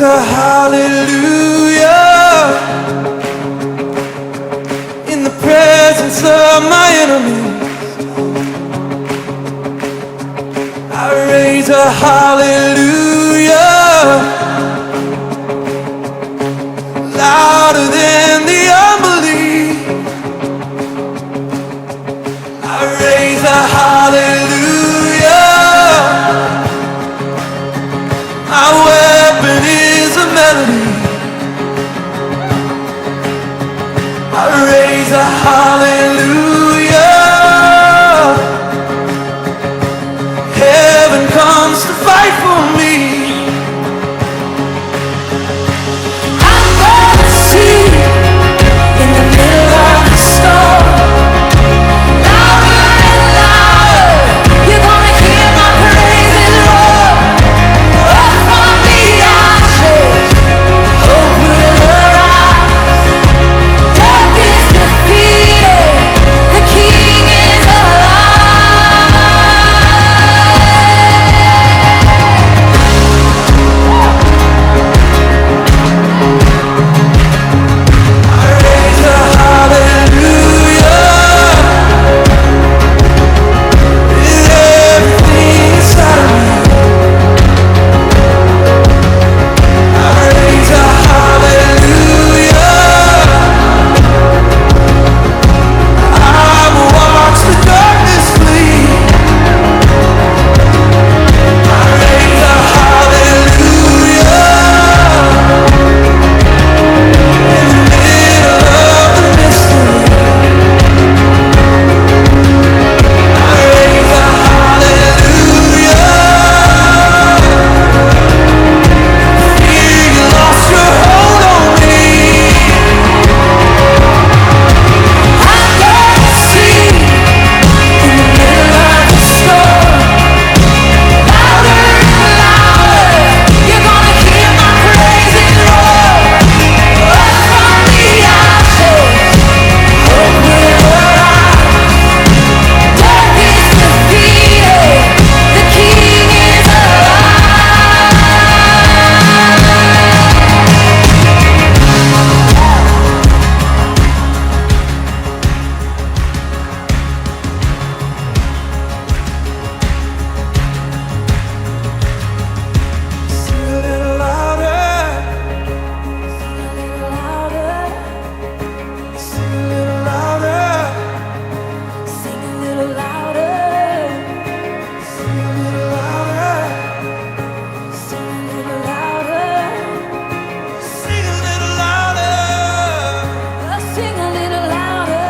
a hallelujah in the presence of my enemies. I raise a hallelujah louder than the unbelief. I raise a hallelujah. My weapon is a melody. I raise a hallelujah. Heaven comes to fight for me. I'm gonna see in the middle of the storm. Louder and louder, you're gonna hear my praises roar. Up from the ashes, hope will arise. Death is defeated, the King is alive. I raise a hallelujah with everything inside of me. I raise a hallelujah. I will watch the darkness flee. I raise a hallelujah in the middle of the mystery. I raise a hallelujah. Fear you lost your hold on me. I'm gonna see in the middle of the storm. Louder and louder, you're gonna hear my praises roar. Up from the ashes, hope will arise. Death is defeated, the King is alive. Sing a little louder. Sing a little louder. Sing a little louder. Sing a little louder. Sing a little louder. Sing a little louder. Sing a little louder.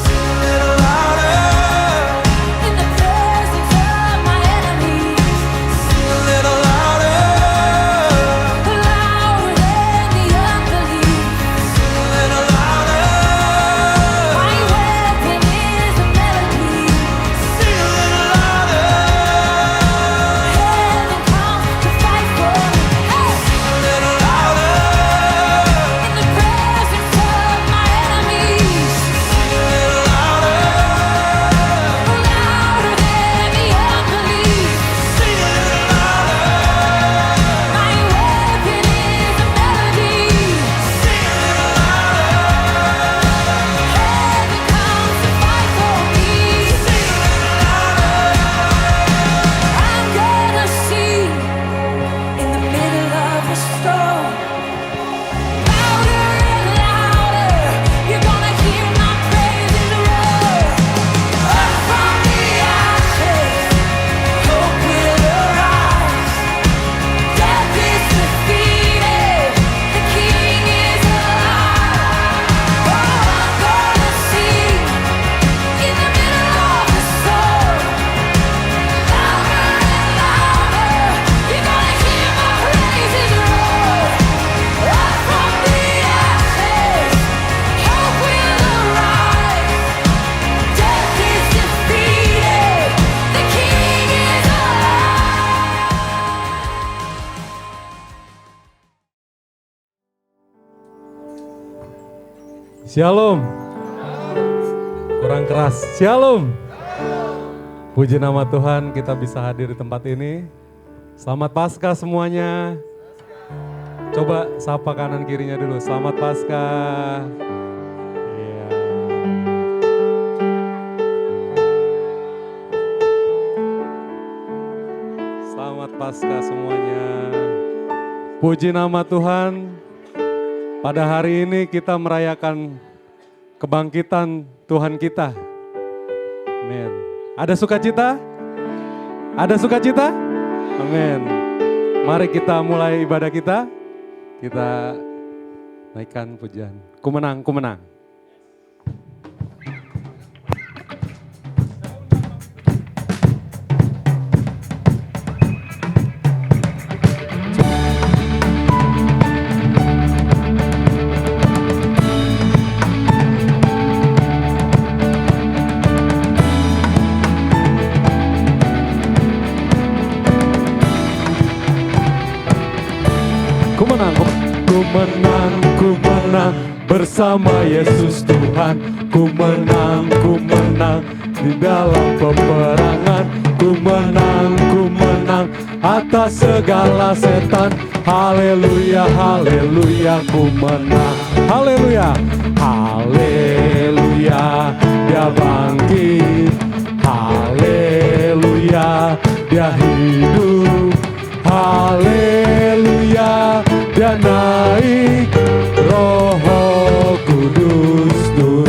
Sing a little louder. In the presence of my enemies. Sing a little louder. Louder than the unbelief. Sing a little louder. My weapon is a melody. Sing a little louder. Heaven comes to fight for me. Sing a little louder. In the presence of my enemies. Sing a little louder. Louder than the unbelief. Sing a little louder. My weapon is a melody. Sing a little louder. Heaven comes to fight for me. Sing a little louder. I'm gonna see in the middle of the storm. Louder and louder, you're gonna hear my praises roar. Up from the ashes, hope will arise. Death is defeated, the King is alive. Oh, I'm gonna see in the middle of the storm. Louder and louder, you're gonna hear my praises roar. Up from the ashes, hope will arise. Death is defeated, the King is alive. Shalom. Kurang keras. Shalom. Puji nama Tuhan kita bisa hadir di tempat ini. Selamat Paskah semuanya. Coba sapa kanan kirinya dulu. Selamat Paskah. Iya. Selamat Paskah semuanya. Puji nama Tuhan. Pada hari ini kita merayakan kebangkitan Tuhan kita. Amin. Ada sukacita? Ada sukacita? Amin. Mari kita mulai ibadah kita. Kita naikkan pujian. Ku menang, ku menang. Ku menang bersama Yesus Tuhan. Ku menang di dalam peperangan. Ku menang atas segala setan. Haleluya, haleluya, ku menang. Haleluya, haleluya, dia bangkit. Haleluya, dia hidup. Haleluya, dia naik, Roh Kudus turun.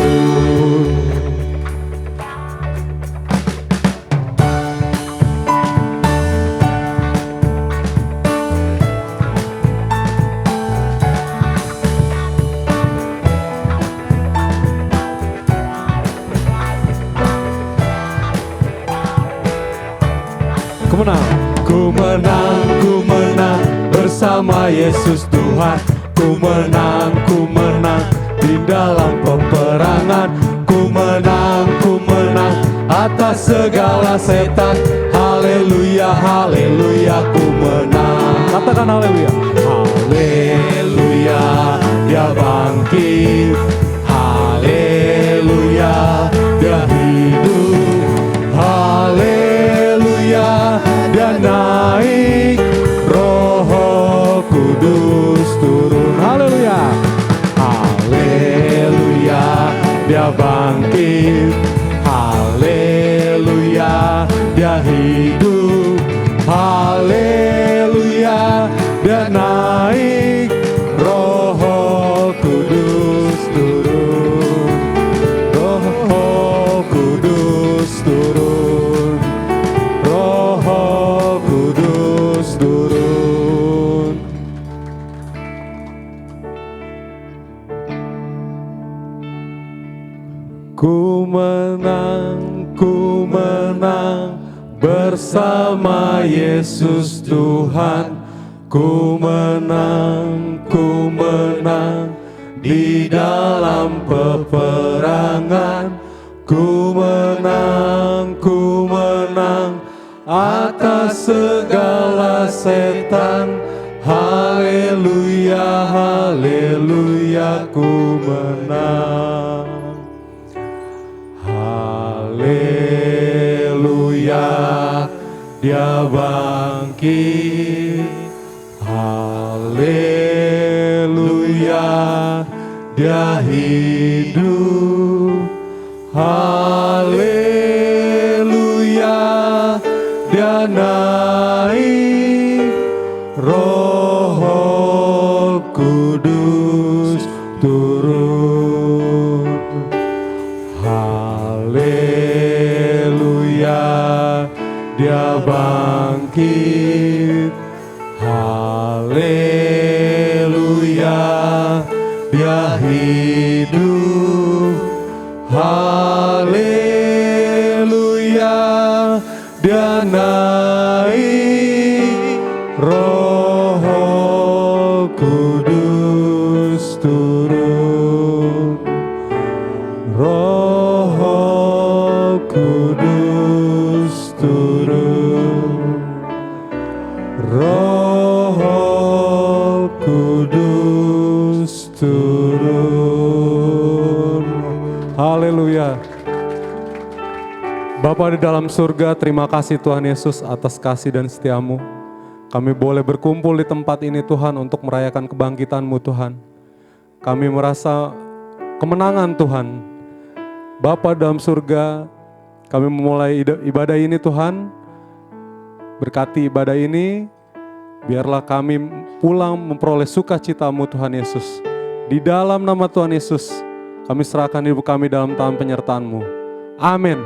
Ku menang bersama Yesus Tuhan. Ku menang di dalam peperangan. Ku menang atas segala setan. Haleluya, haleluya, ku menang. Katakan haleluya. Haleluya, dia bangkit. Haleluya, dia hidup. Haleluya, dia naik, Roh Kudus turun. Haleluya, haleluya, dia bangkit. Haleluya, dia hidup. Haleluya, dia naik, Roh Kudus turun. Roh Kudus turun. Roh Kudus turun. Ku menang bersama Yesus Tuhan. Ku menang di dalam peperangan. Ku menang atas segala setan. Haleluya, haleluya, ku menang. Haleluya, dia bangkit. Haleluya, dia hidup. Haleluya, dia naik, Roh Kudus turun. Haleluya, dia bangkit. Haleluya, dia hidup. Haleluya, dia naik, Roh Kudus turun. Roh Kudus turun. Roh Kudus turun. Haleluya. Bapa di dalam surga, terima kasih Tuhan Yesus atas kasih dan setiamu. Kami boleh berkumpul di tempat ini Tuhan untuk merayakan kebangkitan-Mu Tuhan. Kami merasa kemenangan Tuhan. Bapa dalam surga, kami memulai ibadah ini Tuhan. Berkati ibadah ini, biarlah kami pulang memperoleh sukacita-Mu Tuhan Yesus. Di dalam nama Tuhan Yesus, kami serahkan hidup kami dalam tangan penyertaan-Mu. Amin.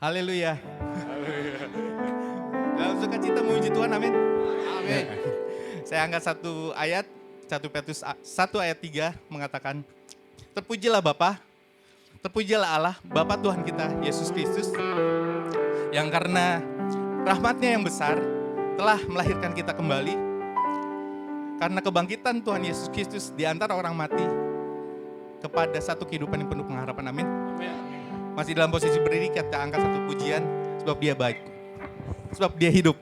Haleluya. Dalam sukacita memuji Tuhan, amin. Amin. Saya angkat satu ayat, 1 Petrus 1 ayat 3 mengatakan, terpujilah Bapa, terpujilah Allah, Bapa Tuhan kita, Yesus Kristus, yang karena rahmat-Nya yang besar telah melahirkan kita kembali, karena kebangkitan Tuhan Yesus Kristus di antara orang mati, kepada satu kehidupan yang penuh pengharapan, amin. Masih dalam posisi berdiri, kita angkat satu pujian, sebab Dia baik, sebab Dia hidup.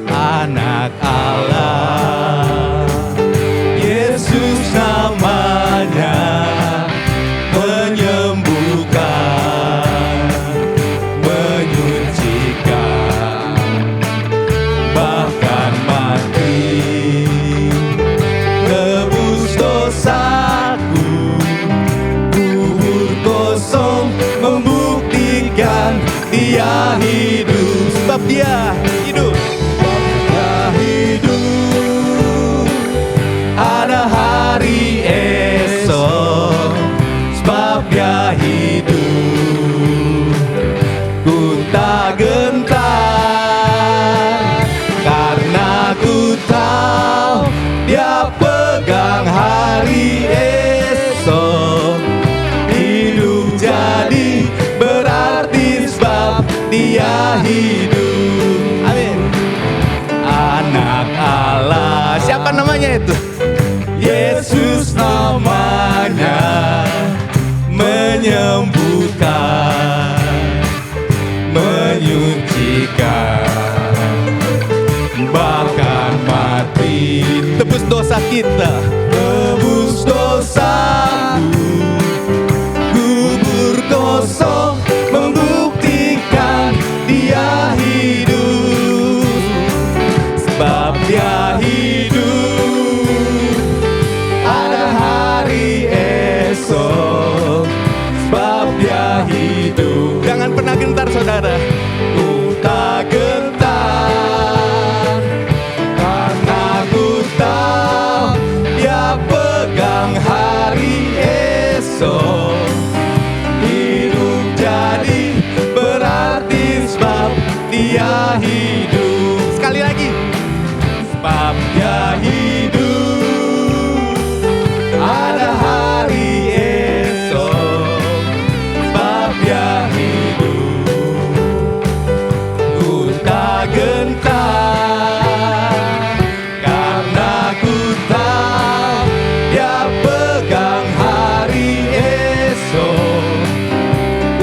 Anak Allah, Yesus namanya, menyembuhkan, menyucikan, bahkan mati, tebus dosaku, kubur kosong, membuktikan Dia hidup, sebab Dia hidup. Ada hari esok, sebab Dia hidup. Ku tak gentar, karena ku tahu Dia pegang hari esok. Hidup jadi berarti sebab Dia hidup. Amin. Anak Allah, siapa namanya itu? Yesus namanya, menyembuhkan, menyucikan, bahkan mati, tebus dosa kita, tebus dosaku, kubur kosong, membuktikan Dia hidup, sebab Dia hidup. Ada hari esok, sebab Dia hidup. Jangan pernah gentar saudara. Ku tak gentar, karena ku tahu Dia pegang hari esok. Hidup jadi berarti sebab Dia hidup. Sekali lagi, sebab Dia hidup. Ada hari esok, sebab Dia hidup. Ku tak gentar, karena ku tahu Dia pegang hari esok.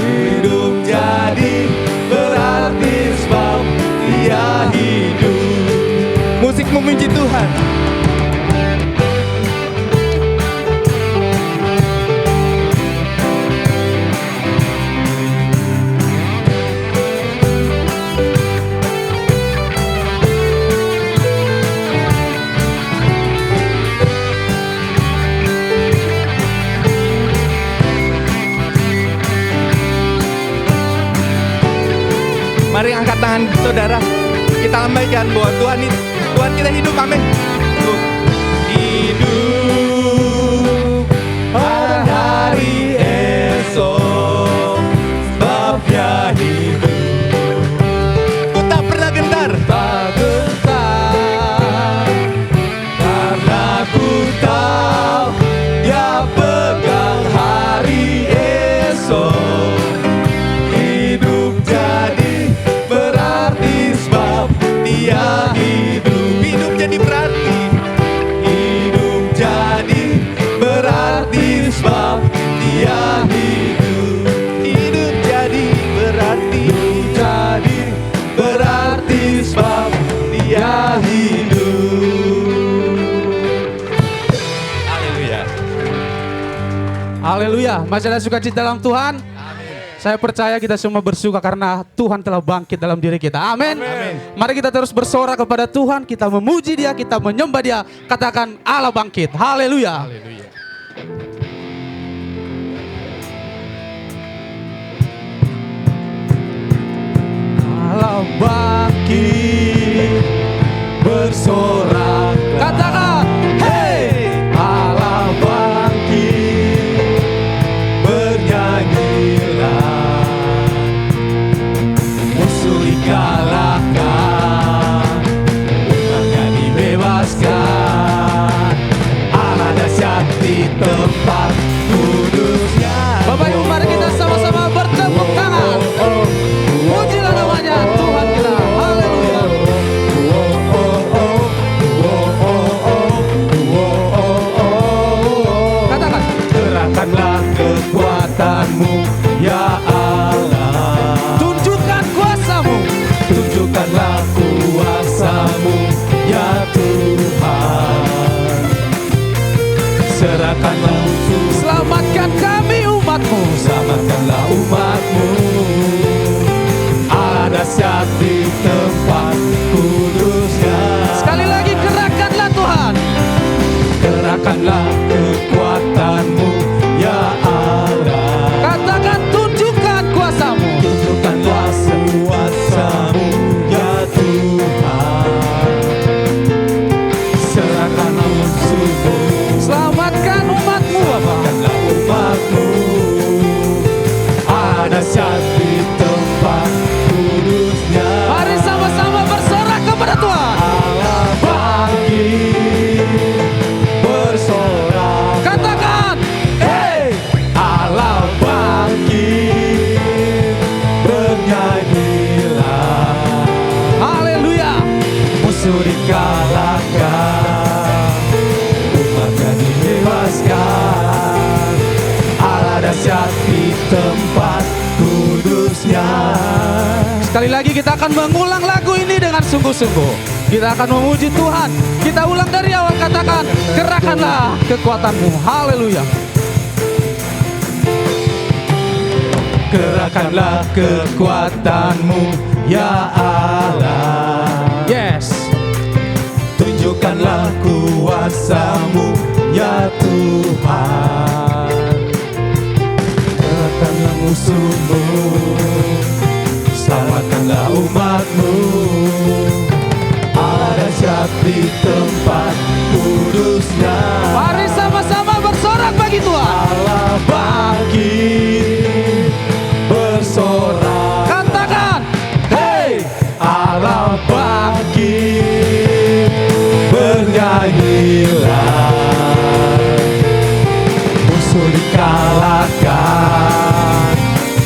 Hidup jadi berarti sebab Dia hidup. Musik memuji Tuhan. Mari angkat tangan saudara, kita lambaikan bahwa Tuhan kita hidup, amin. Hidup, ada hari esok, sebab Dia hidup. Ku tak pernah gentar, tak gentar, karena ku tahu Dia pegang hari esok. Hidup jadi berarti sebab Dia hidup. Hidup jadi berarti Haleluya. Masih ada sukacita dalam Tuhan? Saya percaya kita semua bersuka karena Tuhan telah bangkit dalam diri kita. Amin. Mari kita terus bersorak kepada Tuhan. Kita memuji Dia, kita menyembah Dia. Katakan Allah bangkit. Haleluya. Allah bangkit, bersorak. Katakan, hey, Allah bangkit, bernyanyilah, musuh dikalahkan, umatnya dibebaskan, Allah dahsyat di tempat kudusnya. Bapak Ibu, mari kita sama-sama bertepuk tangan. Pujilah namanya Tuhan kita. Haleluya. Katakan, gerakkanlah kekuatanmu ya Allah. Tunjukkan kuasamu. Tunjukkanlah kuasamu ya Tuhan. Serahkanlah musuh. Selamatkan kami umatmu. Selamatkanlah umatmu. Dahsyat di tempat kudusnya. Sekali lagi, gerakkanlah Tuhan. Gerakkanlah kekuatanmu ya Allah. Katakan, tunjukkan kuasamu. Tunjukkanlah kuasamu ya Tuhan. Serahkanlah musuhmu. Selamatkan umatmu. Selamatkanlah umatmu. Dahsyat di tempat kudusnya. Mari sama-sama bersorak kepada Tuhan. Allah bangkit, bersorak. Katakan, hey, Allah bangkit, bernyanyilah. Haleluya. Musuh dikalahkan, umatnya dibebaskan. Allah dahsyat di tempat kudusnya. Sekali lagi kita akan mengulang lagu ini dengan sungguh-sungguh. Kita akan memuji Tuhan. Kita ulang dari awal, katakan, gerakkanlah kekuatanmu. Haleluya. Gerakkanlah kekuatanmu ya Allah. Yes. Tunjukkanlah kuasamu ya Tuhan. Gerakkanlah musuhmu, selamatkanlah umatmu. Allah dahsyat di tempat kudusnya. Mari sama-sama bersorak bagi Tuhan. Allah bangkit, bersorak. Katakan, hey, Allah bangkit, bernyanyilah. Musuh dikalahkan,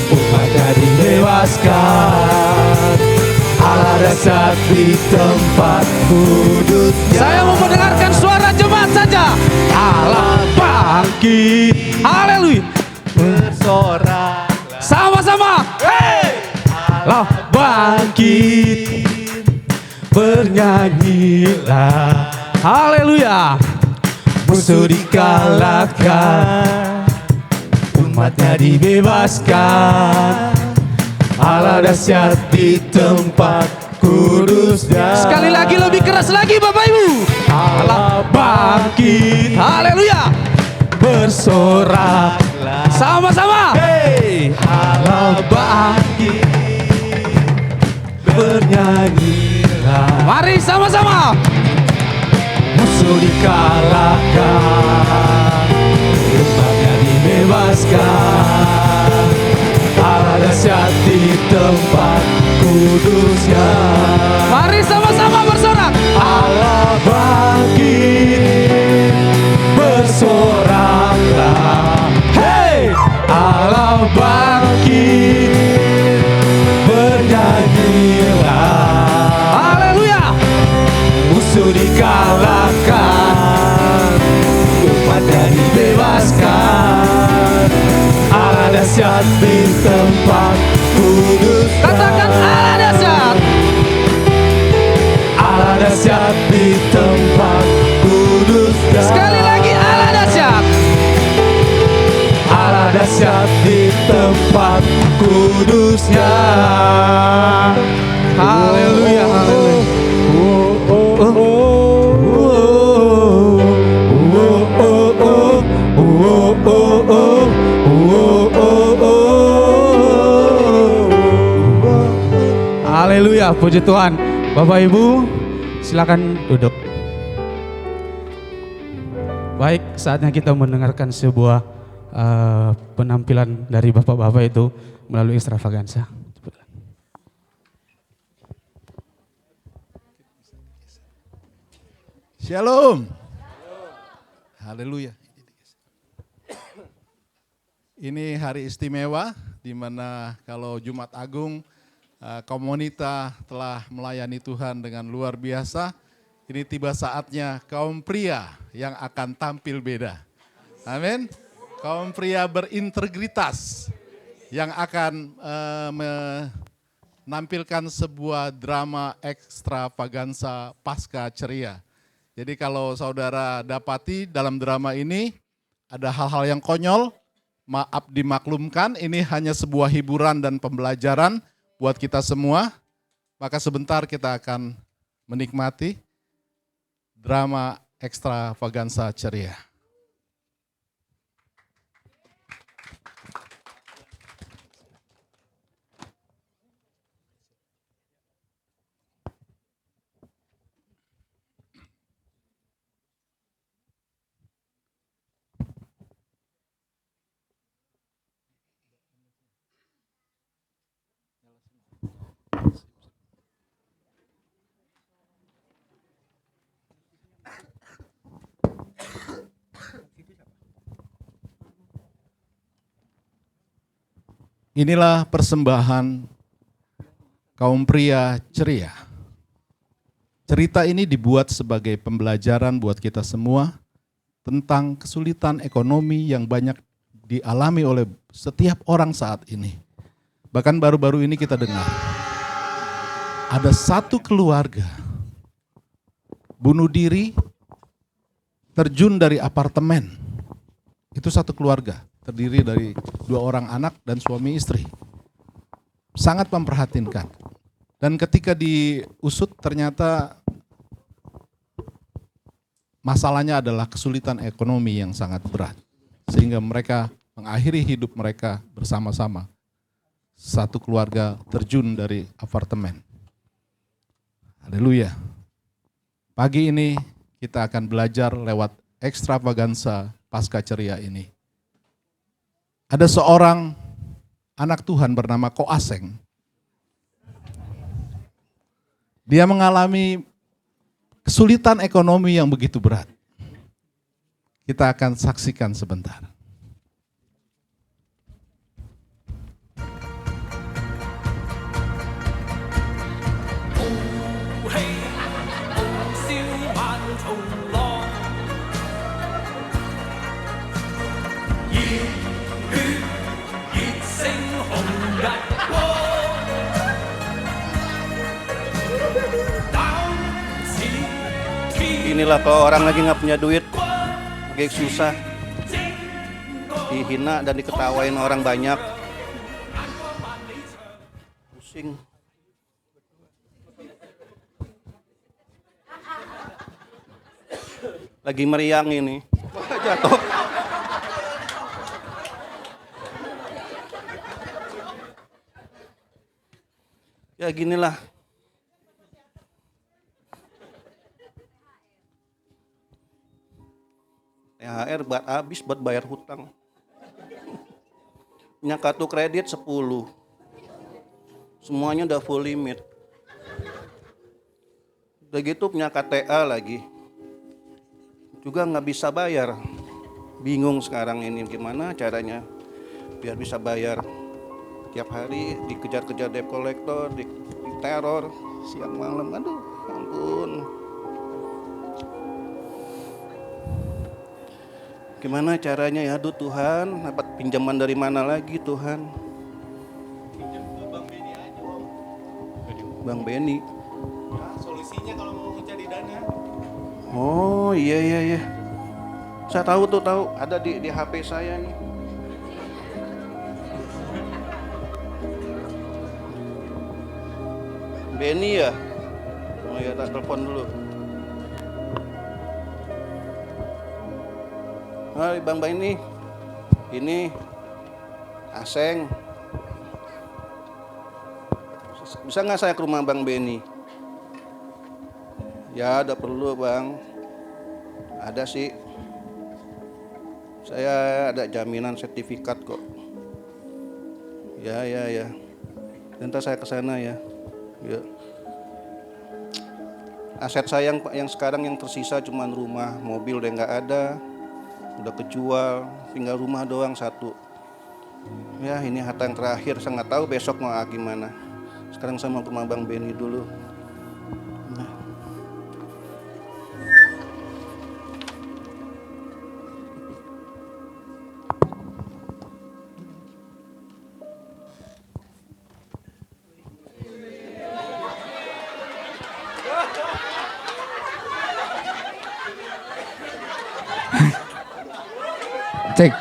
umatnya dibebaskan. Allah dahsyat di tempat kudusnya. Saya mau mendengarkan suara jemaat saja. Allah bangkit, haleluya, bersorak. Sama-sama, hey, Allah bangkit, bernyanyilah. Haleluya. Musuh dikalahkan, umatnya dibebaskan. Allah dahsyat di tempat kudusnya. Sekali lagi, lebih keras lagi Bapak Ibu. Allah bangkit, haleluya, bersoraklah. Sama-sama, hey, Allah bangkit, bernyanyilah. Mari sama-sama. Musuh dikalahkan, umatnya dibebaskan. Allah dahsyat di tempat kudusnya. Mari sama-sama bersorak. Allah bangkit, bersoraklah. Hey, Allah bangkit, bernyanyilah. Haleluya. Musuh dikalahkan, umatnya dibebaskan. Allah dahsyat di tempat kudus. Katakan, Allah dahsyat. Haleluya, haleluya. Haleluya, puji Tuhan. Bapak Ibu, silakan duduk. Baik, saatnya kita mendengarkan sebuah penampilan dari bapak-bapak itu melalui ekstravaganza. Shalom. Haleluya. Ini hari istimewa di mana kalau Jumat Agung komunitas telah melayani Tuhan dengan luar biasa. Ini tiba saatnya kaum pria yang akan tampil beda. Amin. Kaum pria berintegritas yang akan menampilkan sebuah drama ekstravaganza pasca ceria. Jadi kalau saudara dapati dalam drama ini ada hal-hal yang konyol, maaf dimaklumkan, ini hanya sebuah hiburan dan pembelajaran buat kita semua. Maka sebentar kita akan menikmati drama ekstravaganza ceria. Inilah persembahan kaum pria ceria. Cerita ini dibuat sebagai pembelajaran buat kita semua tentang kesulitan ekonomi yang banyak dialami oleh setiap orang saat ini. Bahkan baru-baru ini kita dengar, ada satu keluarga bunuh diri, terjun dari apartemen. Itu satu keluarga. Terdiri dari 2 orang anak dan suami istri. Sangat memprihatinkan. Dan ketika diusut ternyata masalahnya adalah kesulitan ekonomi yang sangat berat. Sehingga mereka mengakhiri hidup mereka bersama-sama. Satu keluarga terjun dari apartemen. Haleluya. Pagi ini kita akan belajar lewat ekstravaganza pasca ceria ini. Ada seorang anak Tuhan bernama Koaseng. Dia mengalami kesulitan ekonomi yang begitu berat. Kita akan saksikan sebentar. Inilah kalau orang lagi nggak punya duit, lagi susah, dihina dan diketawain orang banyak, pusing. Lagi meriang ini, wah jatuh. Ya ginilah. THR buat habis buat bayar hutang. Punya kartu kredit 10. Semuanya udah full limit. Udah gitu punya KTA lagi. Juga nggak bisa bayar. Bingung sekarang ini gimana caranya biar bisa bayar. Tiap hari dikejar-kejar debt collector, diteror siang malam. Aduh, ampun. Gimana caranya ya, aduh Tuhan, dapat pinjaman dari mana lagi Tuhan? Pinjam ke Bang Beni aja, Om. Bang Beni. Nah, solusinya kalau mau cari dana. Oh iya. Saya tahu ada di HP saya nih. Benny ya? Oh ya, tak telepon dulu. Hai Bang Benny, ini Aseng. Bisa nggak saya ke rumah Bang Benny? Ya, ada perlu Bang. Ada sih. Saya ada jaminan sertifikat kok. Ya. Nanti saya ke sana ya. Ya. Aset saya yang sekarang yang tersisa cuma rumah, mobil udah nggak ada, udah kejual, tinggal rumah doang satu. Ya ini harta yang terakhir, saya nggak tahu besok mau gimana. Sekarang saya mau ke rumah Bang Benny dulu. Nah. Cek.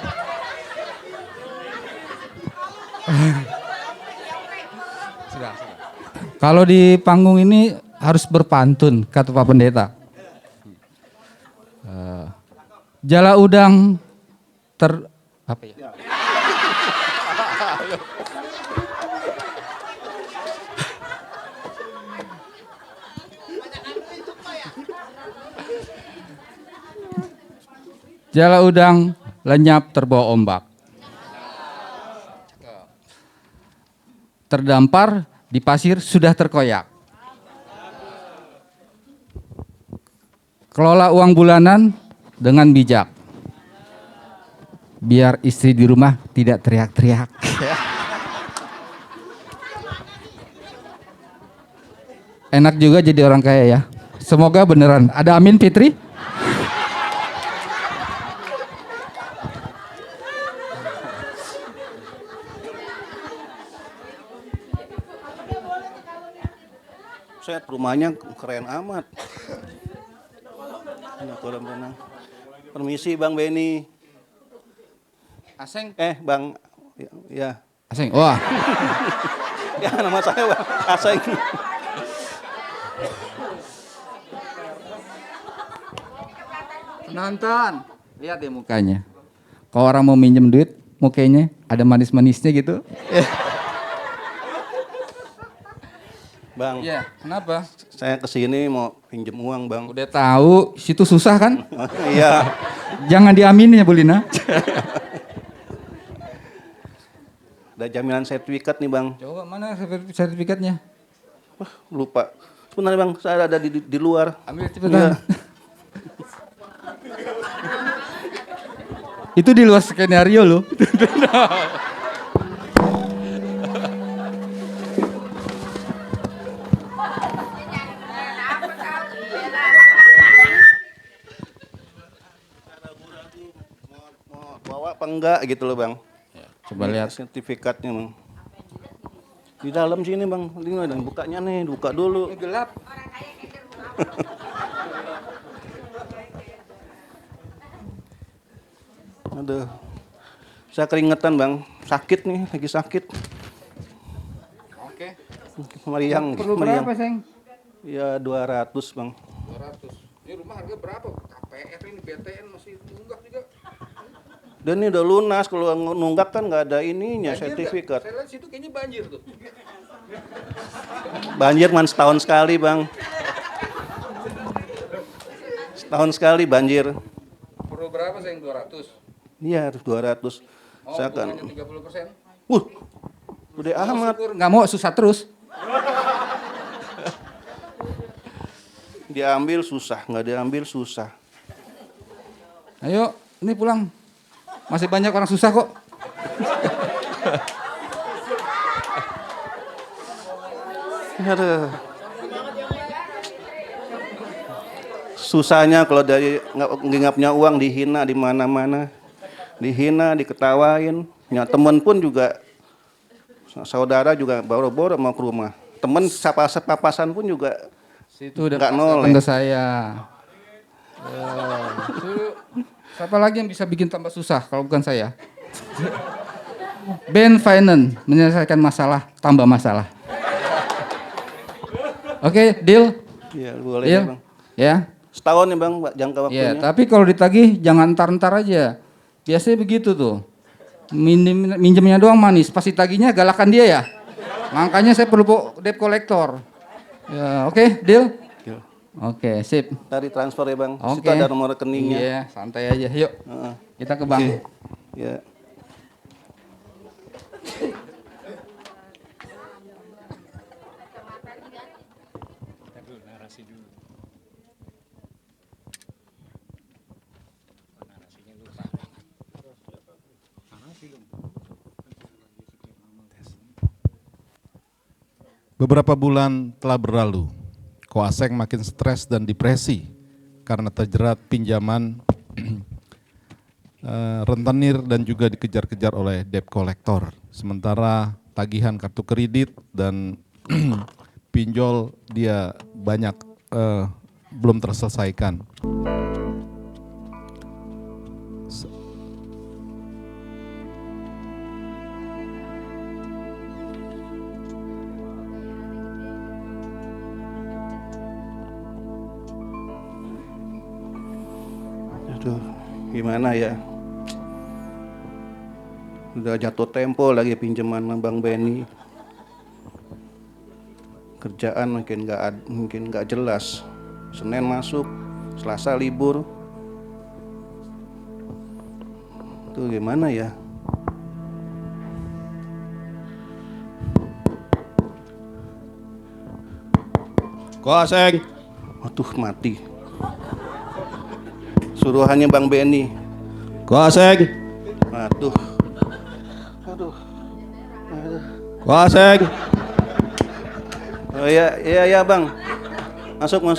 Sudah. Kalau di panggung ini harus berpantun, kata Pak Pendeta. Jala udang apa ya? Jala udang lenyap terbawa ombak. Terdampar di pasir sudah terkoyak. Kelola uang bulanan dengan bijak. Biar istri di rumah tidak teriak-teriak. Enak juga jadi orang kaya ya. Semoga beneran. Ada amin Fitri? Set rumahnya keren amat. Nah, kolam renang. Permisi Bang Benny. Aseng. Bang, ya. Aseng. Wah. Ya nama saya Bang Aseng. Penonton, lihat deh mukanya. Kalau orang mau minjem duit, mukanya ada manis-manisnya gitu. Bang, Iya, kenapa? saya kesini mau pinjem uang Bang. Udah tahu, situ susah kan? Iya. Jangan diaminin ya Bu Lina. Ada jaminan sertifikat nih Bang. Coba mana sertifikatnya? Wah, lupa. Sebenarnya Bang, saya ada di luar. Ambil cepetan. Itu di luar skenario loh. Mau bawa apa enggak gitu loh Bang. Coba lihat. Sertifikatnya Bang. Di dalam sini Bang, ini ada bukanya nih, buka dulu. Gelap. Aduh. Saya keringetan Bang, sakit nih, lagi sakit. Oke. Meriang. Perlu meriang. berapa, Seng? Ya 200 Bang. 200. Ini rumah harga berapa? KPR ini BTN masih nunggak juga. Dan ini udah lunas, kalau nunggak kan nggak ada ininya, Banjir sertifikat. nggak? Saya lihat situ kayaknya banjir tuh. Banjir man setahun sekali Bang. Setahun sekali banjir. Perlu berapa, Seng? 200. Iya harus 200. Oh, Saya kan. bunganya 30%. Udah amat. Syukur, nggak mau susah terus. Diambil susah, nggak diambil susah. Ayo, ini pulang. Masih banyak orang susah kok. Aduh. Susahnya kalau dari nggak punya uang dihina di mana-mana. Dihina, diketawain. Punya temen pun juga, saudara juga boro-boro mau ke rumah. Temen papasan pun juga Situ udah nggak noleh. ke saya. Siapa lagi yang bisa bikin tambah susah kalau bukan saya? Ben Finance menyelesaikan masalah tambah masalah. Oke, deal. Ya boleh Deal. ya bang. Ya. Setahun ya bang jangka waktunya. Ya, tapi kalau ditagih jangan ntar-ntar aja. Biasanya begitu tuh. Minjemnya doang manis, pasti tagihnya galakan dia ya. Makanya saya perlu debt collector. Ya, oke, deal. Deal. Oke, sip. Dari transfer ya bang. Oke. Situ ada nomor rekeningnya. Iya, santai aja. Yuk. Heeh. Kita ke bank. Oke. Ya. Beberapa bulan telah berlalu, Ko Aseng makin stres dan depresi karena terjerat pinjaman rentenir dan juga dikejar-kejar oleh debt collector. Sementara tagihan kartu kredit dan pinjol dia banyak belum terselesaikan. Aduh, gimana ya? Udah jatuh tempo lagi pinjaman sama Bang Benny. Kerjaan mungkin nggak jelas. Senin masuk, Selasa libur. Tuh gimana ya? Ko Aseng. Waduh, mati. Suruhannya Bang Benny. Ko Aseng. Aduh. Aduh. Ko Aseng. Oh iya Bang. Masuk. Ko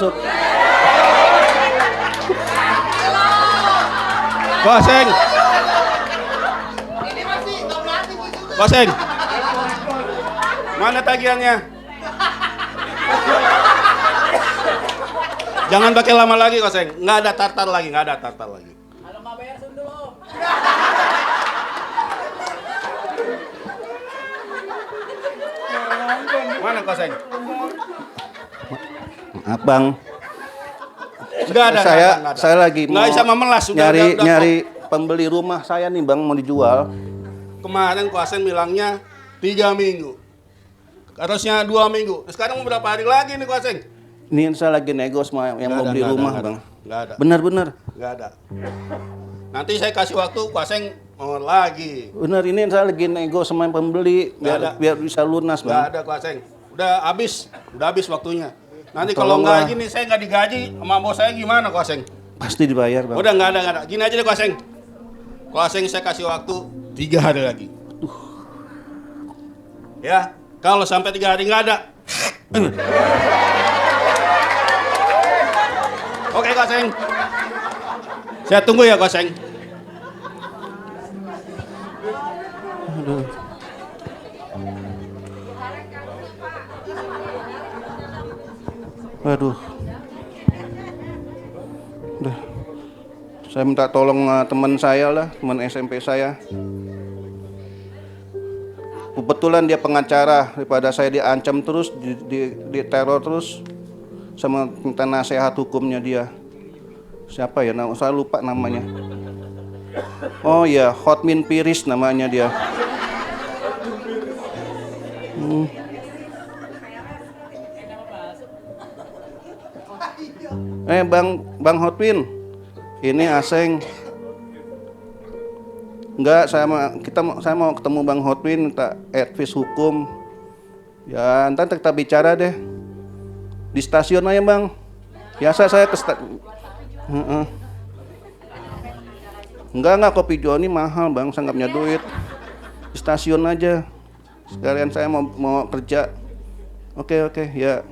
Aseng. Ko Aseng. Mana tagihannya? Jangan pakai lama lagi, Ko Aseng. Nggak ada tartar lagi. Mana Ko Aseng? Maaf Bang. Nggak ada. Saya lagi nggak bisa memelas. nyari pembeli rumah saya nih Bang, mau dijual. Kemarin Ko Aseng bilangnya 3 minggu. Harusnya 2 minggu. Sekarang mau berapa hari lagi nih Ko Aseng? Ini saya lagi nego sama yang mau beli rumah Bang. Nggak ada. Benar. Nggak ada. Nanti saya kasih waktu Ko Aseng mau lagi. Benar, ini saya lagi nego sama yang pembeli biar bisa lunas Nggak Bang. ada Ko Aseng. Udah habis waktunya. Nanti kalau nggak gini saya nggak digaji sama bos saya gimana Ko Aseng? Pasti dibayar Bang. Udah nggak ada. Gini aja deh Ko Aseng. Ko Aseng saya kasih waktu 3 hari lagi. Ya, kalau sampai 3 hari nggak ada. Oke Ko Aseng. Saya tunggu ya Ko Aseng. Waduh. Udah. Saya minta tolong teman saya lah, teman SMP saya. Kebetulan dia pengacara, daripada saya diancam terus, diteror terus, sama minta nasihat hukumnya dia. Siapa ya? Saya lupa namanya. Oh ya, Hotmin Piris namanya dia. Bang Hotwin, ini Aseng. Enggak, saya mau ketemu Bang Hotwin, minta advice hukum. Ya, ntar kita bicara deh. Di stasiun aja Bang. Biasa saya ke Enggak, kopi Joni mahal Bang, saya nggak punya duit. Di stasiun aja. Sekalian saya mau kerja. Oke, ya.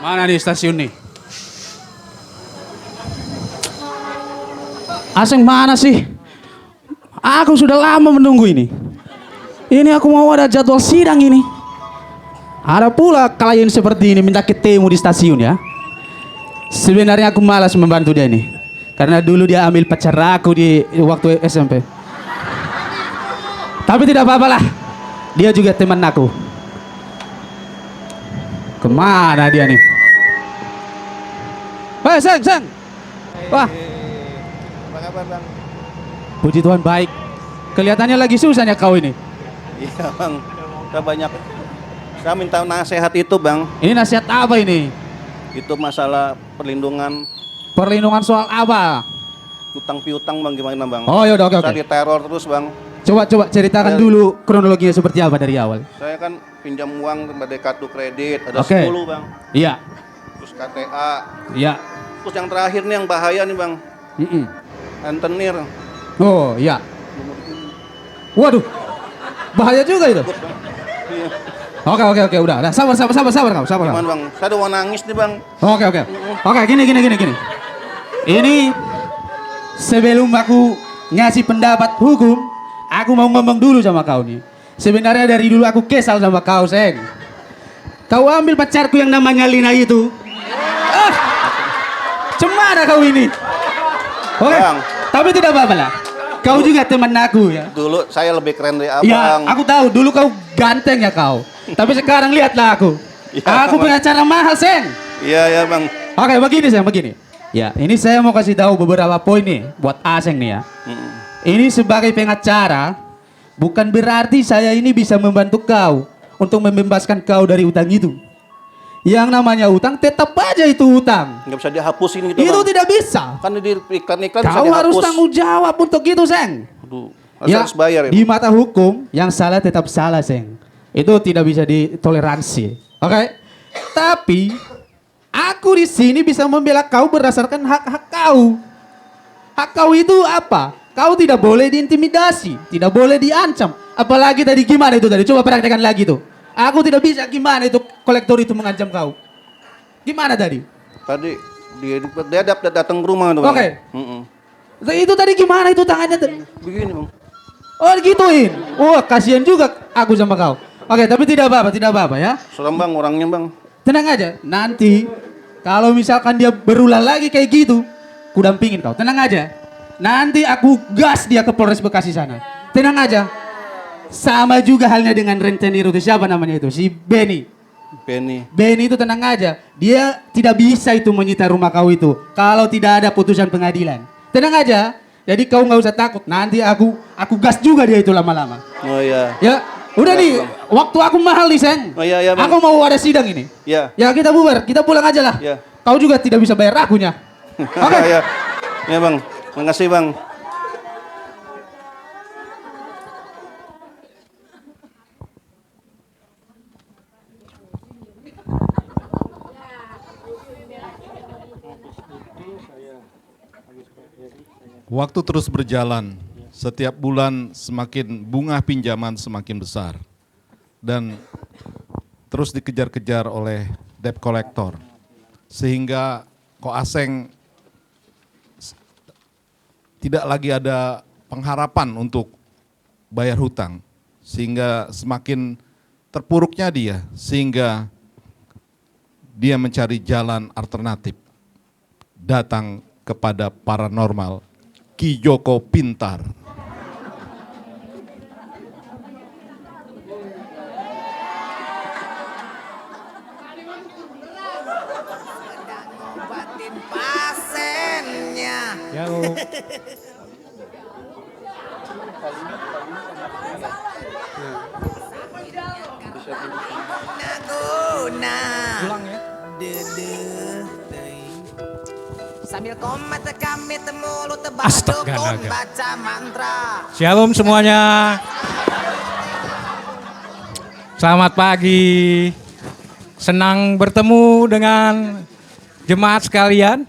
Mana nih stasiun nih? Aseng mana sih? Aku sudah lama menunggu ini. Ini aku mau ada jadwal sidang ini. Ada pula klien seperti ini minta ketemu di stasiun ya. Sebenarnya aku malas membantu dia nih. Karena dulu dia ambil pacar aku di waktu SMP. Tapi tidak apa-apa lah. Dia juga teman aku. Kemana dia nih? Hei, Seng. Wah, Apa kabar bang? puji Tuhan baik. Kelihatannya lagi susahnya kau ini. Iya bang, saya banyak. Saya minta nasihat itu bang. Ini nasihat apa ini? Itu masalah perlindungan Perlindungan soal apa? utang piutang bang, gimana bang? Oh ya udah, oke. Saya diteror terus bang. Coba ceritakan dulu kronologinya seperti apa dari awal. Saya kan pinjam uang pada kartu kredit, ada Oke. 10 bang. Iya, Terus KTA. iya. Terus yang terakhir nih yang bahaya nih bang, Mm-mm. rentenir. Oh iya. Waduh, bahaya juga itu. Iya. Oke, udah. Sabar kau. Gimana bang? Saya udah mau nangis nih bang. Oke, gini. Ini sebelum aku ngasih pendapat hukum, aku mau ngomong dulu sama kau nih. Sebenarnya dari dulu aku kesal sama kau, Seng. Kau ambil pacarku yang namanya Lina itu. Cemana kau ini? Oke, Bang. tapi tidak apa-apa lah. Kau juga teman aku ya. Dulu saya lebih keren dari abang. Ya, aku tahu dulu kau ganteng ya kau. Tapi sekarang lihatlah aku. Ya, Aku Bang. pengacara mahal, Seng. Iya bang. Oke, begini. Ya, ini saya mau kasih tahu beberapa poin nih buat Aseng nih ya. Ini sebagai pengacara, bukan berarti saya ini bisa membantu kau untuk membebaskan kau dari utang itu. Yang namanya utang tetap aja itu utang. Nggak bisa dihapusin gitu Itu bang. tidak bisa. Kan di iklan-iklan bisa Kau dihapus. harus tanggung jawab untuk itu, Seng. Aduh, Ya, harus bayar ya. di mata hukum yang salah tetap salah, Seng. Itu tidak bisa ditoleransi. Oke? Tapi aku di sini bisa membela kau berdasarkan hak-hak kau. Hak kau itu apa? Kau tidak boleh diintimidasi, tidak boleh diancam. Apalagi tadi gimana itu tadi? Coba praktekkan lagi tuh. Aku tidak bisa gimana itu kolektor itu mengancam kau. Gimana tadi? Tadi dia datang ke rumah tuh bang. Oke. Itu tadi gimana itu tangannya tadi? Begini bang. Oh gituin. Wah kasihan juga aku sama kau. Oke, tapi tidak apa-apa ya. Serem bang orangnya bang. Tenang aja. Nanti kalau misalkan dia berulang lagi kayak gitu, ku dampingin kau. Tenang aja. Nanti aku gas dia ke Polres Bekasi sana. Tenang aja. Sama juga halnya dengan rentenir itu, siapa namanya itu? Si Benny. Benny itu tenang aja. Dia tidak bisa itu menyita rumah kau itu kalau tidak ada putusan pengadilan. Tenang aja. Jadi kau nggak usah takut. Nanti aku gas juga dia itu lama-lama. Oh iya. Ya, udah nih. Waktu aku mahal nih, Seng. Oh iya bang. Aku mau ada sidang ini. Iya. Ya kita bubar, kita pulang aja lah. Iya. Kau juga tidak bisa bayar akunya. Oke. Iya. Iya bang. Makasih bang. Waktu terus berjalan, setiap bulan semakin bunga pinjaman semakin besar. Dan terus dikejar-kejar oleh debt collector. Sehingga Ko Aseng tidak lagi ada pengharapan untuk bayar hutang. Sehingga semakin terpuruknya dia, sehingga dia mencari jalan alternatif. Datang kepada paranormal, Ki Joko Pintar. Ngobatin pasiennya. Guna. Pulang ya. Sambil komat kami temulu tebak dukun baca mantra. Shalom semuanya. Selamat pagi. Senang bertemu dengan jemaat sekalian.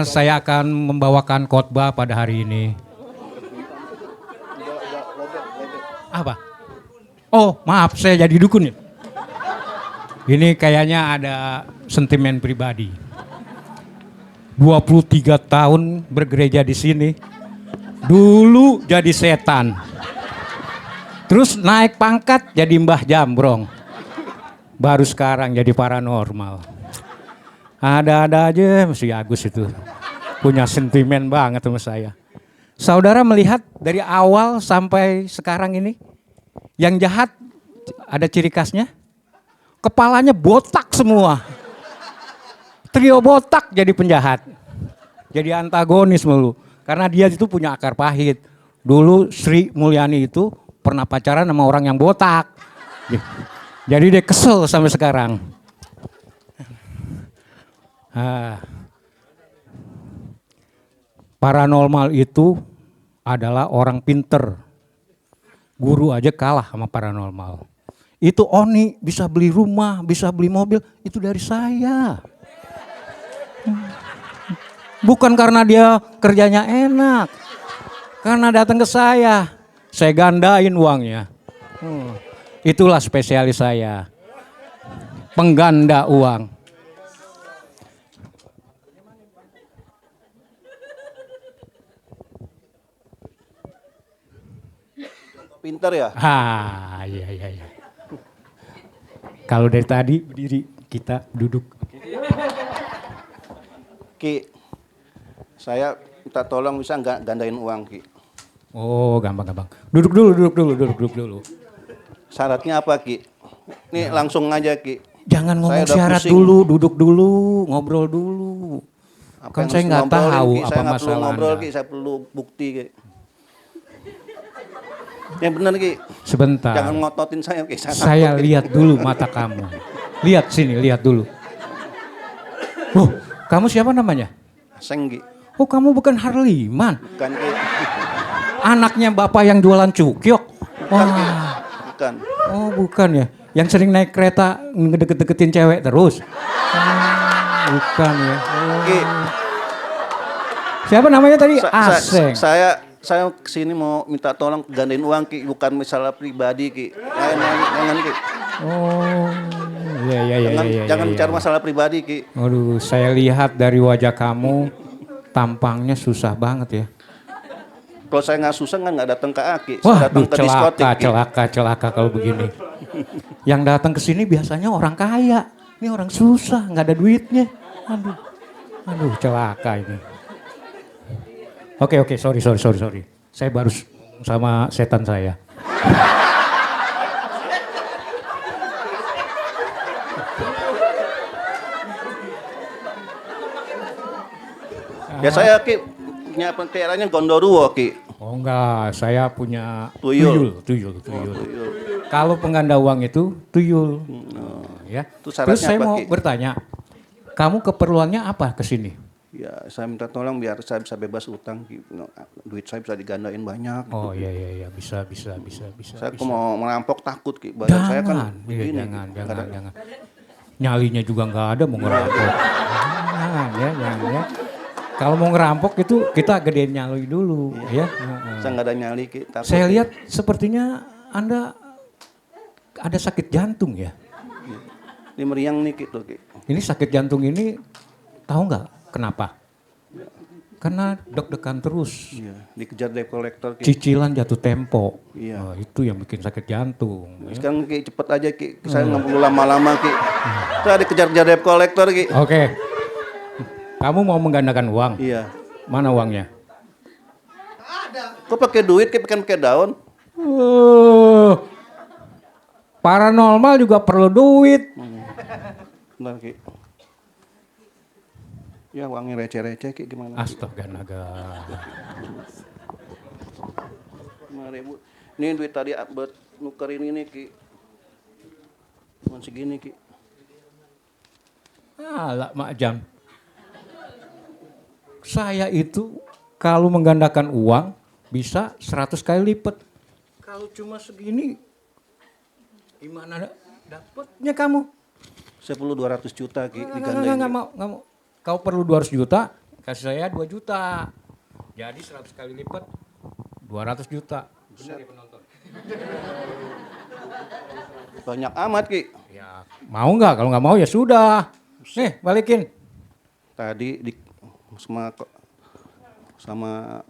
Saya akan membawakan khotbah pada hari ini. Apa? Oh, maaf, saya jadi dukun ya. Ini kayaknya ada sentimen pribadi. 23 tahun bergereja di sini. Dulu jadi setan. Terus naik pangkat jadi Mbah Jambrong. Baru sekarang jadi paranormal. Ada-ada aja si Agus itu. Punya sentimen banget sama saya. Saudara melihat dari awal sampai sekarang ini, yang jahat ada ciri khasnya, kepalanya botak semua. Trio botak jadi penjahat. Jadi antagonis mulu. Karena dia itu punya akar pahit. Dulu Sri Mulyani itu pernah pacaran sama orang yang botak. Jadi dia kesel sampai sekarang. Paranormal itu adalah orang pinter. Guru aja kalah sama paranormal. Itu Oni bisa beli rumah, bisa beli mobil, itu dari saya. Bukan karena dia kerjanya enak. Karena datang ke saya gandain uangnya. Itulah spesialis saya. Pengganda uang. Pinter ya? Iya. Kalau dari tadi berdiri, kita duduk. Ki, saya minta tolong bisa nggak gandain uang Ki? Oh, gampang. Duduk dulu. Syaratnya apa Ki? Nih langsung aja Ki. Jangan ngomong Saya udah syarat pusing. dulu, duduk dulu, ngobrol dulu. Apa Kan yang saya mesti nggak ngobrolin, tahu Ki? apa Saya nggak perlu masalah ngobrol Anda. Ki, saya perlu bukti Ki. Yang benar Ki. Sebentar. Jangan ngototin saya Ki. Saya lihat dulu mata kamu. Lihat sini, lihat dulu. Kamu siapa namanya? Seng Ki. Oh, kamu bukan Harliman. Bukan Ki. Anaknya bapak yang jualan cukyok. Bukan Ki. Wah. Bukan. Oh, bukan ya. Yang sering naik kereta ngedeket-deketin cewek terus. Bukan ya. Ki. Siapa namanya tadi? Sa- Aseng. saya kesini mau minta tolong gandain uang Ki, bukan masalah pribadi Ki. Jangan Ki. Oh, iya. Jangan bicara masalah pribadi Ki. Aduh, saya lihat dari wajah kamu tampangnya susah banget ya. Kalau saya nggak susah kan nggak datang ke Aki. Wah, Saya datang ke diskotik. Ki. celaka kalau begini. Yang datang ke sini biasanya orang kaya. Ini orang susah, nggak ada duitnya. Aduh, celaka ini. Oke, sorry. Saya baru sama setan saya. Ya saya Ki punya peliharaannya Gondoruo Ki. Oh enggak, saya punya Tuyul. tuyul. Kalau pengganda uang itu tuyul. Ya. Itu syaratnya Terus saya apa, mau Ki? bertanya, kamu keperluannya apa ke sini? Ya saya minta tolong biar saya bisa bebas utang Ki. Duit saya bisa digandain banyak. Oh iya, bisa. Saya kok mau merampok takut Ki. Badan saya kan Jangan, begini. jangan. Nyalinya juga nggak ada mau ngerampok. Jangan ya. Kalau mau ngerampok itu kita gedein nyali dulu ya. Saya nggak ada nyali Ki. Takut, Saya Ki. lihat sepertinya Anda ada sakit jantung ya. Ini meriang nih Ki tuh Ki. Ini sakit jantung ini tahu nggak kenapa? Karena deg-degan terus. Iya, dikejar debt collector Ki. Cicilan jatuh tempo. Iya. Nah, itu yang bikin sakit jantung. Ya. Sekarang Ki cepet aja Ki. Saya nggak perlu lama-lama Ki. Saya dikejar-kejar debt collector Ki. Oke. Kamu mau menggandakan uang? Iya. Mana uangnya? Kok pakai duit Ki, pakai daun? Paranormal juga perlu duit. Bentar Ki. Ya uangnya receh-receh Ki gimana? Astaga naga. 5.000. Ini duit tadi buat nukerin ini Ki. Cuma segini Ki. Alah Mak Jam. Saya itu kalau menggandakan uang bisa 100 kali lipat. Kalau cuma segini gimana dapatnya kamu? Saya perlu 200 juta Ki digandain. Nggak mau. Kau perlu 200 juta, kasih saya 2 juta. Jadi 100 kali lipat 200 juta. Benar ya penonton? Banyak amat Ki. Ya, mau nggak? Kalau nggak mau ya sudah. Nih, balikin. Tadi sama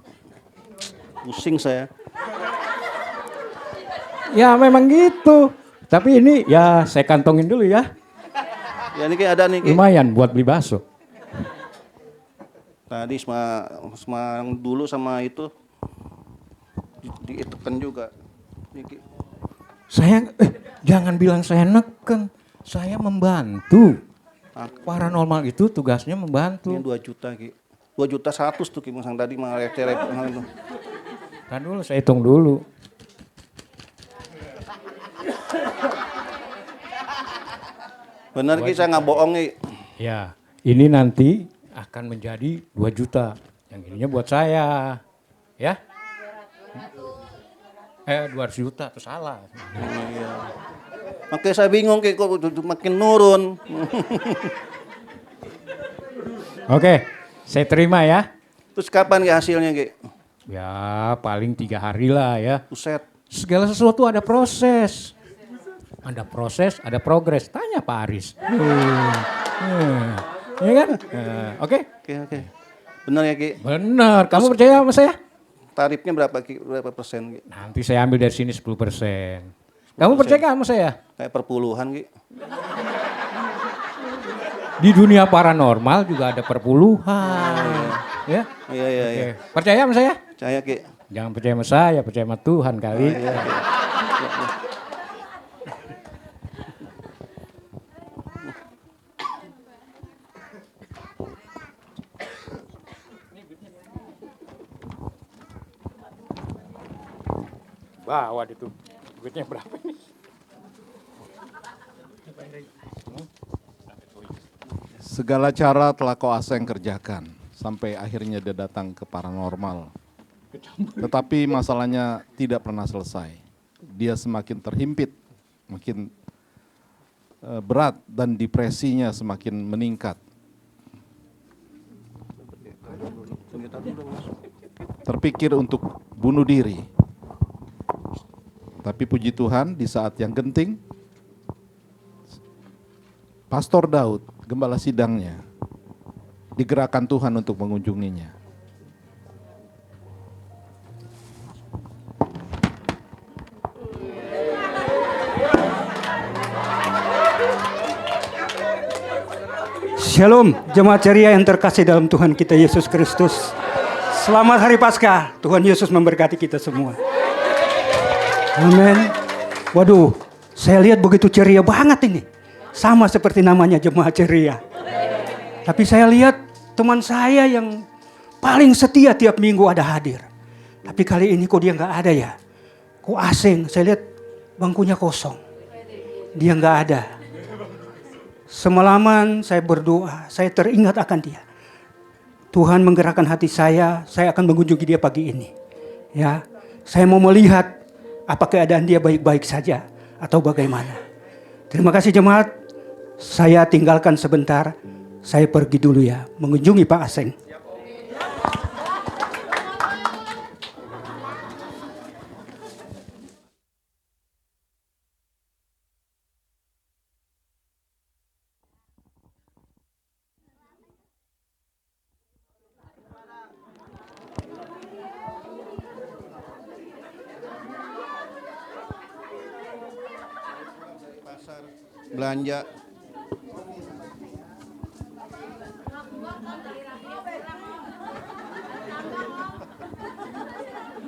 pusing saya. Ya memang gitu. Tapi ini ya saya kantongin dulu ya. Ya ini Ki ada nih Ki. Lumayan buat beli bakso. Tadi sama dulu sama itu diitekan juga. Nih, Ki. Saya jangan bilang saya neken. Saya membantu. Paranormal itu tugasnya membantu. Ini 2 juta Ki. 2.100.000 tuh Ki Musang tadi mah receh itu. Kan dulu saya hitung dulu. Bener Ki, saya nggak bohong Ki. Ya, ini nanti akan menjadi 2 juta. Yang ininya buat saya. Ya? 200 juta itu salah. Iya. Makanya saya bingung Ki, kok makin nurun. Oke, saya terima ya. Terus kapan Ki hasilnya Ki? Ya, paling 3 hari lah ya. Buset. Segala sesuatu ada proses. Ada proses, ada progres. Tanya Pak Aris. Iya kan? Oke? Oke. Bener ya Ki? Benar. Kamu percaya sama saya? Tarifnya berapa Ki? Berapa persen Ki? Nanti saya ambil dari sini 10%. Kamu percaya nggak sama saya? Kayak perpuluhan Ki. Di dunia paranormal juga ada perpuluhan. Ya? Iya. Oke. Percaya sama saya? Percaya Ki. Jangan percaya sama saya, percaya sama Tuhan kali. Iya. Bawa itu. Duitnya berapa ini? Segala cara telah kau Aseng kerjakan sampai akhirnya dia datang ke paranormal. Tetapi masalahnya tidak pernah selesai. Dia semakin terhimpit, makin berat dan depresinya semakin meningkat. Terpikir untuk bunuh diri. Tapi puji Tuhan di saat yang genting, Pastor Daud, gembala sidangnya, digerakkan Tuhan untuk mengunjunginya. Shalom, jemaat ceria yang terkasih dalam Tuhan kita Yesus Kristus. Selamat Hari Paskah, Tuhan Yesus memberkati kita semua. Amin. Waduh, saya lihat begitu ceria banget ini. Sama seperti namanya jemaat ceria. Tapi saya lihat teman saya yang paling setia tiap minggu ada hadir. Tapi kali ini kok dia nggak ada ya? Kok asing? Saya lihat bangkunya kosong. Dia nggak ada. Semalaman saya berdoa, saya teringat akan dia. Tuhan menggerakkan hati saya akan mengunjungi dia pagi ini. Ya, saya mau melihat apa keadaan dia baik-baik saja atau bagaimana. Terima kasih jemaat. Saya tinggalkan sebentar. Saya pergi dulu ya, mengunjungi Pak Aseng. Belanja.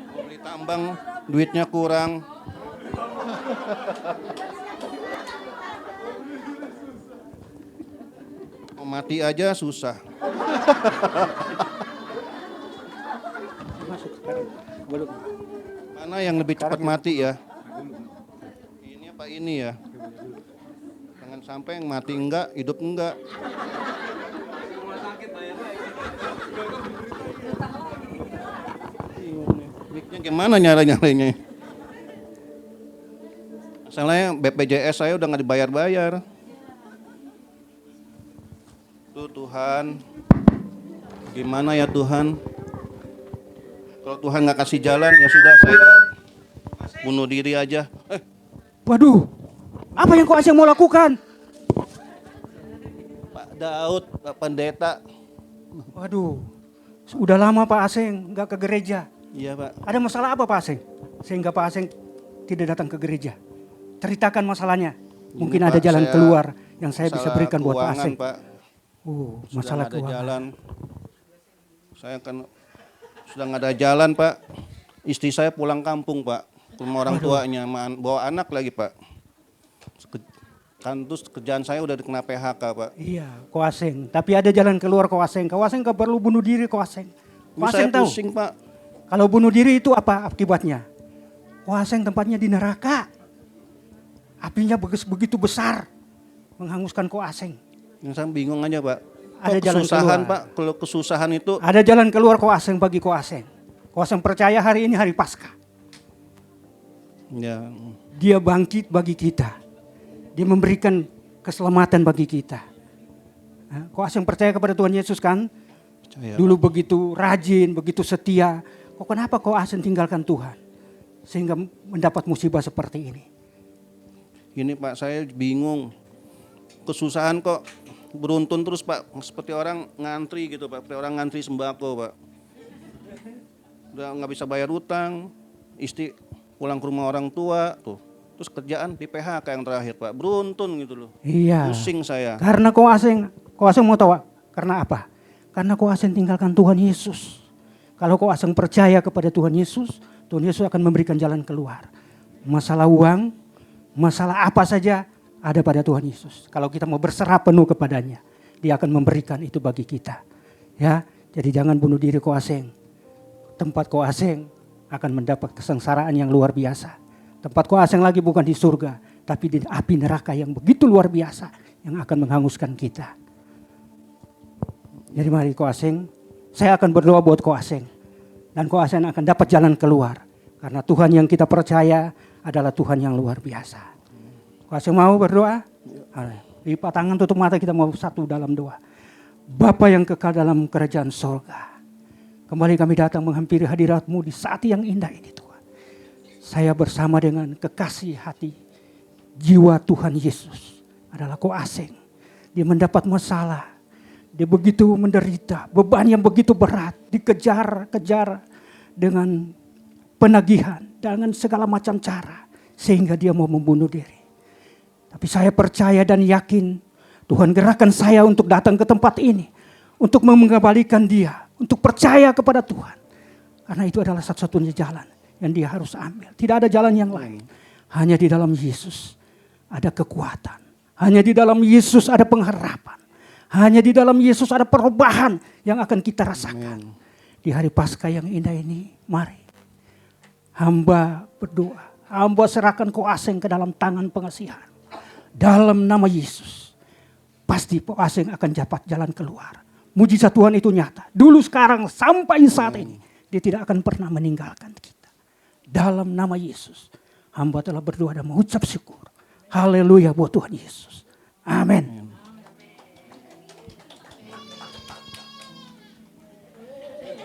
Mau beli tambang, duitnya kurang. Mau mati aja susah. Mana yang lebih cepat mati ya? Ini apa ini ya? Jangan sampai yang mati enggak, hidup enggak. Miknya gimana nyara-nyaranya? Masalahnya BPJS saya udah nggak dibayar-bayar. Tuh Tuhan, gimana ya Tuhan? Kalau Tuhan nggak kasih jalan ya sudah saya bunuh diri aja. Waduh, apa yang kau Aseng mau lakukan? Pak Daud, Pak Pendeta. Waduh, udah lama Pak Aseng nggak ke gereja. Iya Pak. Ada masalah apa Pak Aseng? Sehingga Pak Aseng tidak datang ke gereja. Ceritakan masalahnya. Mungkin Ini, ada Pak, jalan saya keluar yang saya bisa masalah berikan buat Pak keuangan, Aseng. Pak. Masalah Sudah nggak ada keuangan. jalan. Saya kan sudah nggak ada jalan, Pak. Istri saya pulang kampung, Pak, ke rumah orang tuanya, bawa anak lagi, Pak. Kan terus kerjaan saya udah kena PHK, Pak. Iya, Ko Aseng. Tapi ada jalan keluar Ko Aseng. Ko Aseng gak perlu bunuh diri Ko Aseng. Ko Ini saya Aseng tahu. pusing, Pak. Kalau bunuh diri itu apa akibatnya? Ko Aseng tempatnya di neraka. Apinya begitu besar. Menghanguskan Ko Aseng. Yang saya bingung aja, Pak. Ada Kok jalan kesusahan, keluar. Pak. Kalau kesusahan itu Ada jalan keluar Ko Aseng bagi Ko Aseng. Ko Aseng percaya hari ini hari Paskah. ya Dia bangkit bagi kita. Dia memberikan keselamatan bagi kita. Ko Aseng percaya kepada Tuhan Yesus kan? percaya. Dulu begitu rajin, begitu setia. Kok kenapa Ko Aseng tinggalkan Tuhan? Sehingga mendapat musibah seperti ini. Ini, Pak, saya bingung. Kesusahan kok beruntun terus, Pak. Seperti orang ngantri gitu, Pak. Seperti orang ngantri sembako, Pak. Udah nggak bisa bayar utang. Istri pulang ke rumah orang tua tuh. Terus kerjaan di PHK yang terakhir, Pak. Beruntun gitu loh. Iya. Pusing saya. Karena Ko Aseng mau tahu karena apa? Karena Ko Aseng tinggalkan Tuhan Yesus. Kalau Ko Aseng percaya kepada Tuhan Yesus akan memberikan jalan keluar. Masalah uang, masalah apa saja ada pada Tuhan Yesus. Kalau kita mau berserah penuh kepadanya, Dia akan memberikan itu bagi kita. Ya, jadi jangan bunuh diri Ko Aseng. Tempat Ko Aseng akan mendapat kesengsaraan yang luar biasa. Tempat Ko Aseng lagi bukan di surga, tapi di api neraka yang begitu luar biasa yang akan menghanguskan kita. Jadi mari Ko Aseng, saya akan berdoa buat Ko Aseng. Dan Ko Aseng akan dapat jalan keluar. Karena Tuhan yang kita percaya adalah Tuhan yang luar biasa. Ko Aseng mau berdoa? Lipat tangan, tutup mata, kita mau satu dalam doa. Bapa yang kekal dalam kerajaan sorga. Kembali kami datang menghampiri hadirat-Mu di saat yang indah ini Tuhan. Saya bersama dengan kekasih hati jiwa Tuhan Yesus adalah Ko Aseng. Dia mendapat masalah. Dia begitu menderita, beban yang begitu berat, dikejar-kejar dengan penagihan, dengan segala macam cara. Sehingga dia mau membunuh diri. Tapi saya percaya dan yakin Tuhan gerakan saya untuk datang ke tempat ini. Untuk mengembalikan dia, untuk percaya kepada Tuhan. Karena itu adalah satu-satunya jalan yang dia harus ambil. Tidak ada jalan yang lain. Hanya di dalam Yesus ada kekuatan. Hanya di dalam Yesus ada pengharapan. Hanya di dalam Yesus ada perubahan yang akan kita rasakan. Di hari Paskah yang indah ini, mari. Hamba berdoa. Hamba serahkan Ko Aseng ke dalam tangan pengasihan. Dalam nama Yesus. Pasti Ko Aseng akan dapat jalan keluar. Mujizat Tuhan itu nyata. Dulu, sekarang, sampai saat ini. Dia tidak akan pernah meninggalkan kita. Dalam nama Yesus. Hamba telah berdoa dan mengucap syukur. Haleluya buat Tuhan Yesus. Amin.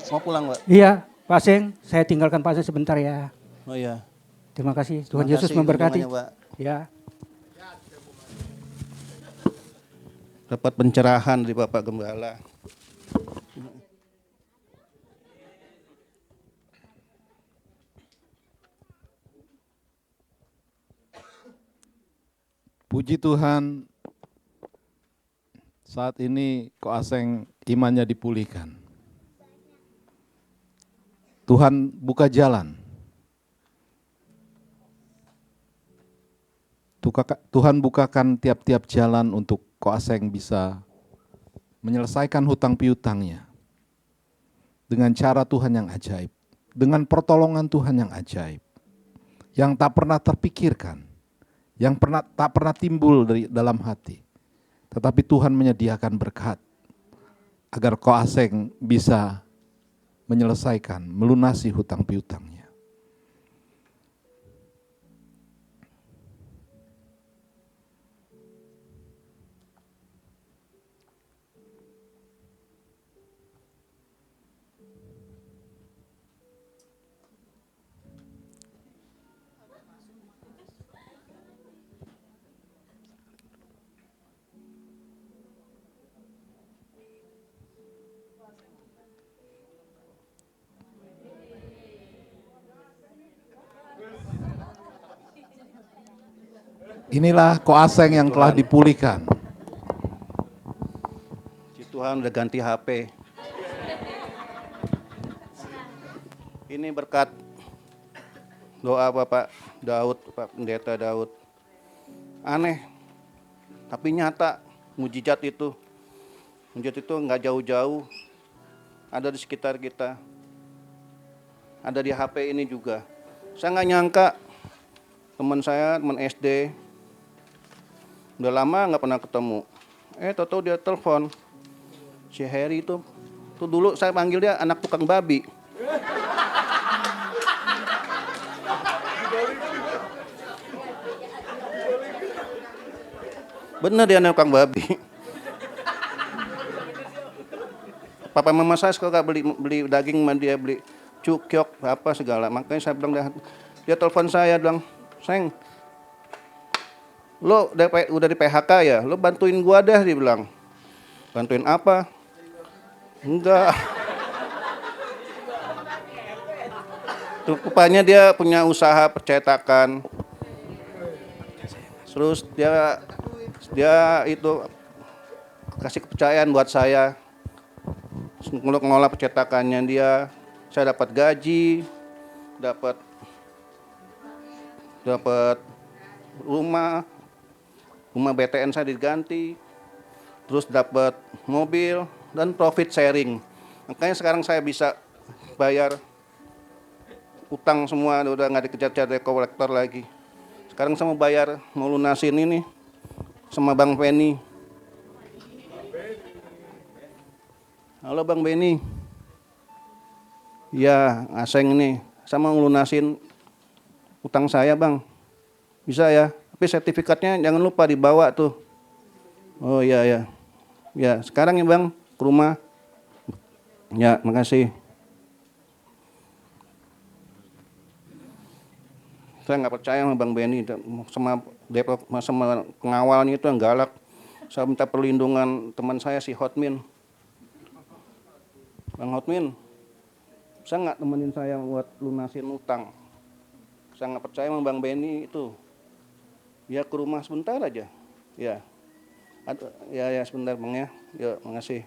Mau pulang, Pak? Iya, Pak Aseng, saya tinggalkan Pak Aseng sebentar ya. Oh iya. Terima kasih. Tuhan Terima Yesus kasih memberkati. kunjungannya, Pak. Ya. Dapat pencerahan dari Bapak Gembala. Puji Tuhan, saat ini Ko Aseng imannya dipulihkan. Tuhan buka jalan. Tuhan bukakan tiap-tiap jalan untuk Ko Aseng bisa menyelesaikan hutang piutangnya. Dengan cara Tuhan yang ajaib. Dengan pertolongan Tuhan yang ajaib. Yang tak pernah terpikirkan. Yang tak pernah timbul dari dalam hati. Tetapi Tuhan menyediakan berkat. Agar Ko Aseng bisa menyelesaikan, melunasi hutang piutangnya. Inilah Koaseng yang telah dipulihkan. Puji Tuhan udah ganti HP. Ini berkat doa Bapak Daud, Pak Pendeta Daud. Aneh, tapi nyata mujizat itu. Mujizat itu nggak jauh-jauh, ada di sekitar kita. Ada di HP ini juga. Saya nggak nyangka, teman saya, teman SD, udah lama nggak pernah ketemu. Tahu-tahu dia telepon. Si Harry itu dulu saya panggil dia anak tukang babi. Bener dia anak tukang babi. Papa mama saya suka beli daging sama dia, beli cukyok apa segala. Makanya saya bilang, dia telepon saya bilang, "Seng, lo udah di PHK ya? Lo bantuin gua deh," dia bilang. "Bantuin apa?" "Enggak." Tuh, rupanya dia punya usaha percetakan. Terus dia itu kasih kepercayaan buat saya. Ngelola percetakannya dia, saya dapat gaji, dapat rumah BTN saya diganti, terus dapat mobil dan profit sharing. Makanya sekarang saya bisa bayar utang semua, udah nggak dikejar-kejar debt collector lagi. Sekarang saya mau lunasin ini sama Bang Penny. Halo Bang Benny. Ya, Aseng ini. Saya mau lunasin utang saya Bang. Bisa ya? Tapi sertifikatnya jangan lupa dibawa tuh. Oh iya ya. Ya, sekarang ya Bang, ke rumah. Ya, makasih. Saya nggak percaya sama Bang Benny, sama pengawalnya itu yang galak. Saya minta perlindungan teman saya si Hotmin. Bang Hotmin, bisa nggak temenin saya buat lunasin utang? Saya nggak percaya sama Bang Benny itu. Ya ke rumah sebentar aja. Ya, ya sebentar Bang ya. Yuk, makasih.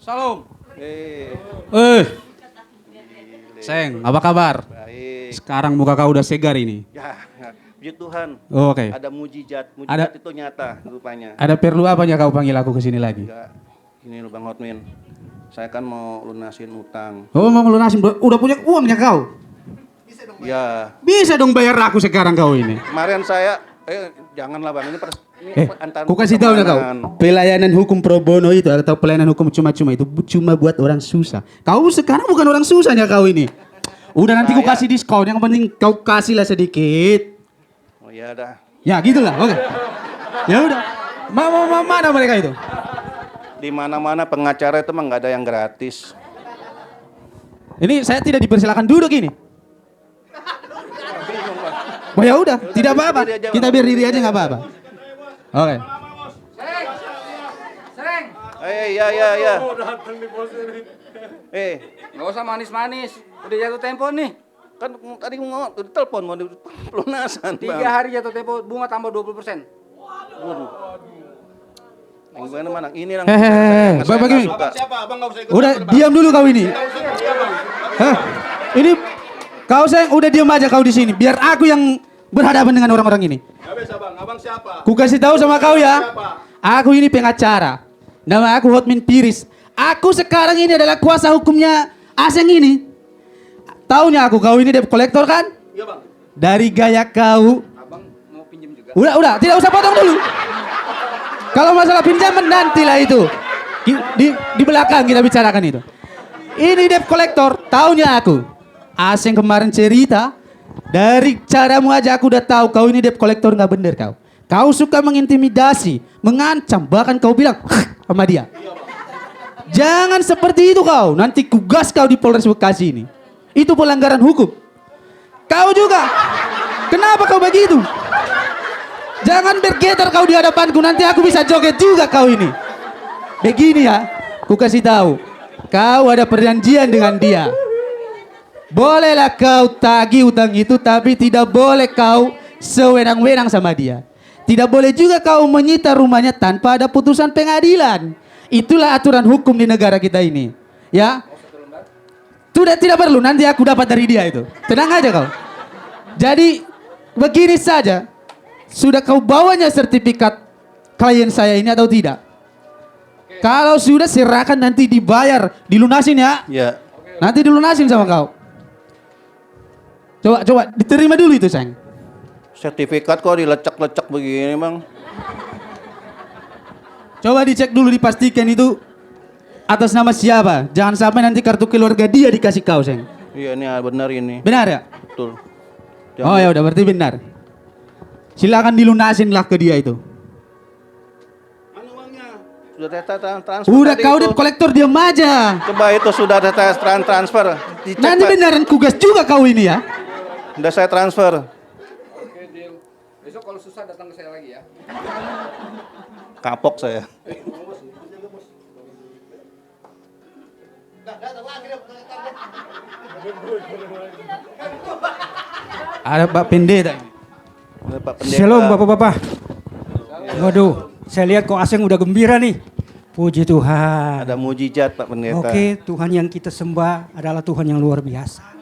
Salam. Seng, apa kabar? Baik. Sekarang muka kau udah segar ini. Ya, puji Tuhan. Oh, oke. Ada mujizat itu nyata rupanya. Ada perlu apanya kau panggil aku ke sini lagi? Enggak, ini loh Bang Hotmin. Saya kan mau lunasin utang. Oh, mau lunasin, udah punya uangnya kau? Ya. Bisa dong bayar aku sekarang kau ini. Kemarin saya, janganlah Bang, ini antar Ku kasih tahu kau, pelayanan hukum pro bono itu atau pelayanan hukum cuma-cuma itu cuma buat orang susah. Kau sekarang bukan orang susahnya kau ini. Udah nanti ku kasih diskon, yang penting kau kasihlah sedikit. Oh ya dah. Ya gitulah, oke. Ya udah. Mana mereka itu? Di mana-mana pengacara itu mah nggak ada yang gratis. Ini saya tidak dipersilakan duduk ini. Oh ya udah, tidak apa-apa. Kita berdiri aja nggak apa-apa. Oke. Sering. Ya. Nggak usah manis-manis. Udah jatuh tempo nih. Kan tadi mau telepon mau pelunasan. 3 hari jatuh tempo, bunga tambah 20%. Gimana? Ini yang Bapak gini. Siapa? Abang nggak usah ikut. Udah diam dulu kau ini. Hah? Ini kau sayang udah diam aja kau di sini. Biar aku yang berhadapan dengan orang-orang ini. Gak bisa Bang, abang siapa? Ku kasih tahu sama kau ya. Aku ini pengacara. Nama aku Hotmin Piris. Aku sekarang ini adalah kuasa hukumnya Aseng ini. Taunya kau ini debt collector kan? Iya Bang. Dari gaya kau. Abang mau pinjam juga. Udah, tidak usah potong dulu. Kalau masalah pinjaman nantilah itu. Di belakang kita bicarakan itu. Ini debt collector, taunya aku. Aseng kemarin cerita, dari caramu aja aku udah tahu kau ini debt collector nggak bener kau. Kau suka mengintimidasi, mengancam, bahkan kau bilang sama dia. Jangan seperti itu kau, nanti kugas kau di Polres Bekasi ini. Itu pelanggaran hukum. Kau juga, kenapa kau begitu? Jangan bergetar kau di hadapanku, nanti aku bisa joget juga kau ini. Begini ya, ku kasih tahu. Kau ada perjanjian dengan dia. Bolehlah kau tagih utang itu, tapi tidak boleh kau sewenang-wenang sama dia. Tidak boleh juga kau menyita rumahnya tanpa ada putusan pengadilan. Itulah aturan hukum di negara kita ini. Ya. Sudah tidak perlu, nanti aku dapat dari dia itu. Tenang aja kau. Jadi begini saja. Sudah kau bawanya sertifikat klien saya ini atau tidak? Kalau sudah serahkan, nanti dibayar, dilunasin ya. Ya. Nanti dilunasin sama kau. Coba diterima dulu itu, sayang. Sertifikat kok dilecek-lecek begini, Bang. Coba dicek dulu, dipastikan itu atas nama siapa. Jangan sampai nanti kartu keluarga dia dikasih kau, sayang. Iya, ini benar ini. Benar ya? Betul. Oh ya udah, berarti benar. Silakan dilunasin lah ke dia itu. Mana uangnya? Sudah transfer. Udah tadi kau itu. debt kolektor, diam aja. Coba itu sudah ada transfer. Dicek, Nanti Pak. beneran kugas juga kau ini ya. Udah saya transfer. Oke, deal. Besok kalau susah datang ke saya lagi ya. Kapok saya. Ada Pak Pendeta. Ada Pak Pendeta. Shalom Bapak-Bapak. Waduh, saya lihat kok Aseng udah gembira nih. Puji Tuhan. Ada mujizat Pak Pendeta. Oke, Tuhan yang kita sembah adalah Tuhan yang luar biasa.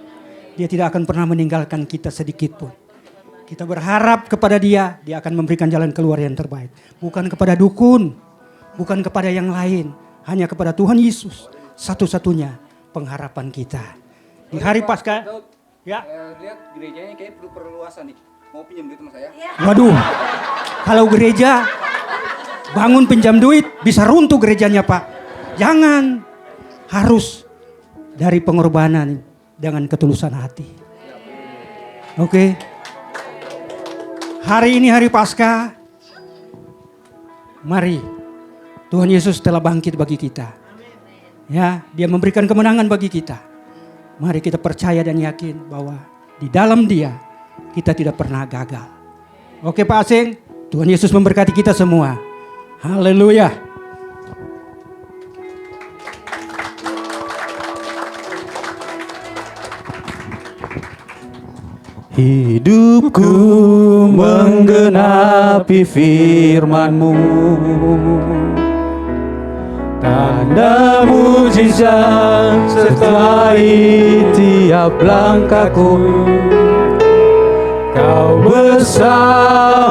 Dia tidak akan pernah meninggalkan kita sedikit pun. Kita berharap kepada Dia, Dia akan memberikan jalan keluar yang terbaik. Bukan kepada dukun, bukan kepada yang lain. Hanya kepada Tuhan Yesus, satu-satunya pengharapan kita. Di hari Paskah, ya. Lihat gerejanya kayak perlu perluasan nih. Mau pinjam duit sama saya? Waduh, kalau gereja bangun pinjam duit bisa runtuh gerejanya Pak. Jangan, harus dari pengorbanan dengan ketulusan hati. Oke. Hari ini hari Paskah. Mari, Tuhan Yesus telah bangkit bagi kita. Ya, Dia memberikan kemenangan bagi kita. Mari kita percaya dan yakin bahwa di dalam Dia kita tidak pernah gagal. Oke Pak Aseng, Tuhan Yesus memberkati kita semua. Haleluya. Hidupku menggenapi firman-Mu, tanda mujizat sertai tiap langkahku. Kau bersamaku,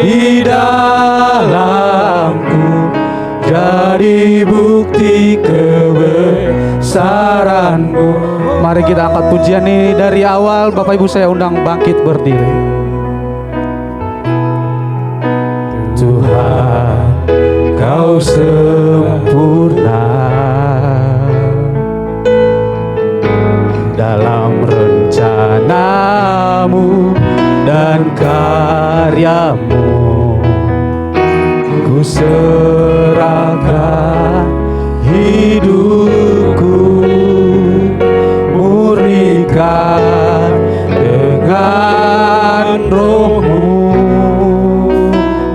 di dalamku, jadi bukti kebesaran-Mu. Mari kita angkat pujian ini dari awal. Bapak Ibu saya undang bangkit berdiri. Tuhan, Kau sempurna dalam rencana-Mu dan karya-Mu. Ku serahkan hidupku, murnikan dengan Roh-Mu.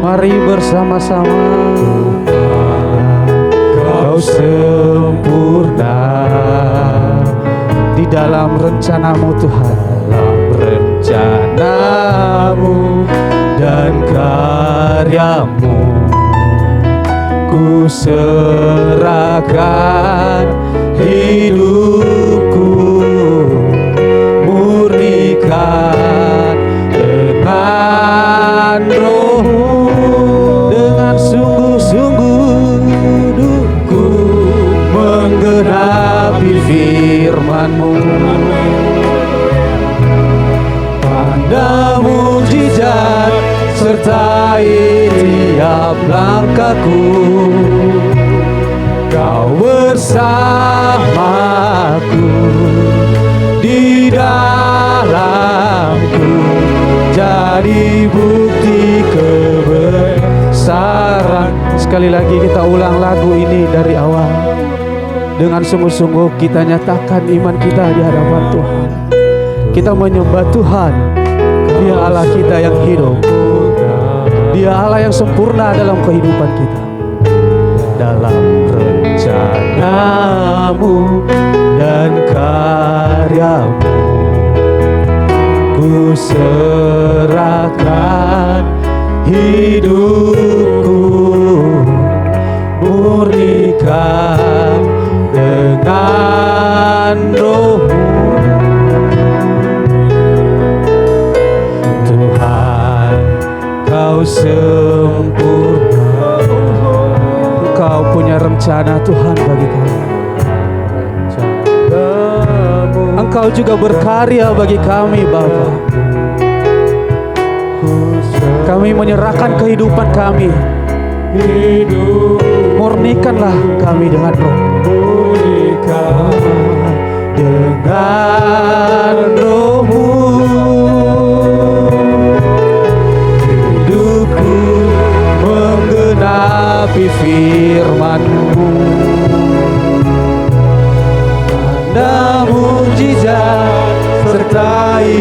Mari bersama-sama. Kau sempurna di dalam rencana-Mu Tuhan, dalam rencana-Mu dan karya-Mu. Ku serahkan hidupku, murnikan dengan Roh-Mu. Dengan sungguh-sungguh hidupku menggenapi firman-Mu, tanda mujizat sertai tiap langkahku. Kau bersamaku, di dalamku, jadi bukti kebesaran. Sekali lagi kita ulang lagu ini dari awal. Dengan sungguh-sungguh kita nyatakan iman kita di hadapan Tuhan. Kita menyembah Tuhan. Dia Allah kita yang hidup. Dia Allah yang sempurna dalam kehidupan kita. Dalam rencana Namamu dan karyamu, ku serahkan hidupku, murnikan dengan rohmu. Tuhan, kau sempurna, kau punya rencana Tuhan bagi kami. Engkau juga berkarya bagi kami Bapa. Kami menyerahkan kehidupan kami. Murnikanlah kami dengan roh. Dengan rohmu, hidupku menggenapi firman-Mu. Tanda mujizat sertai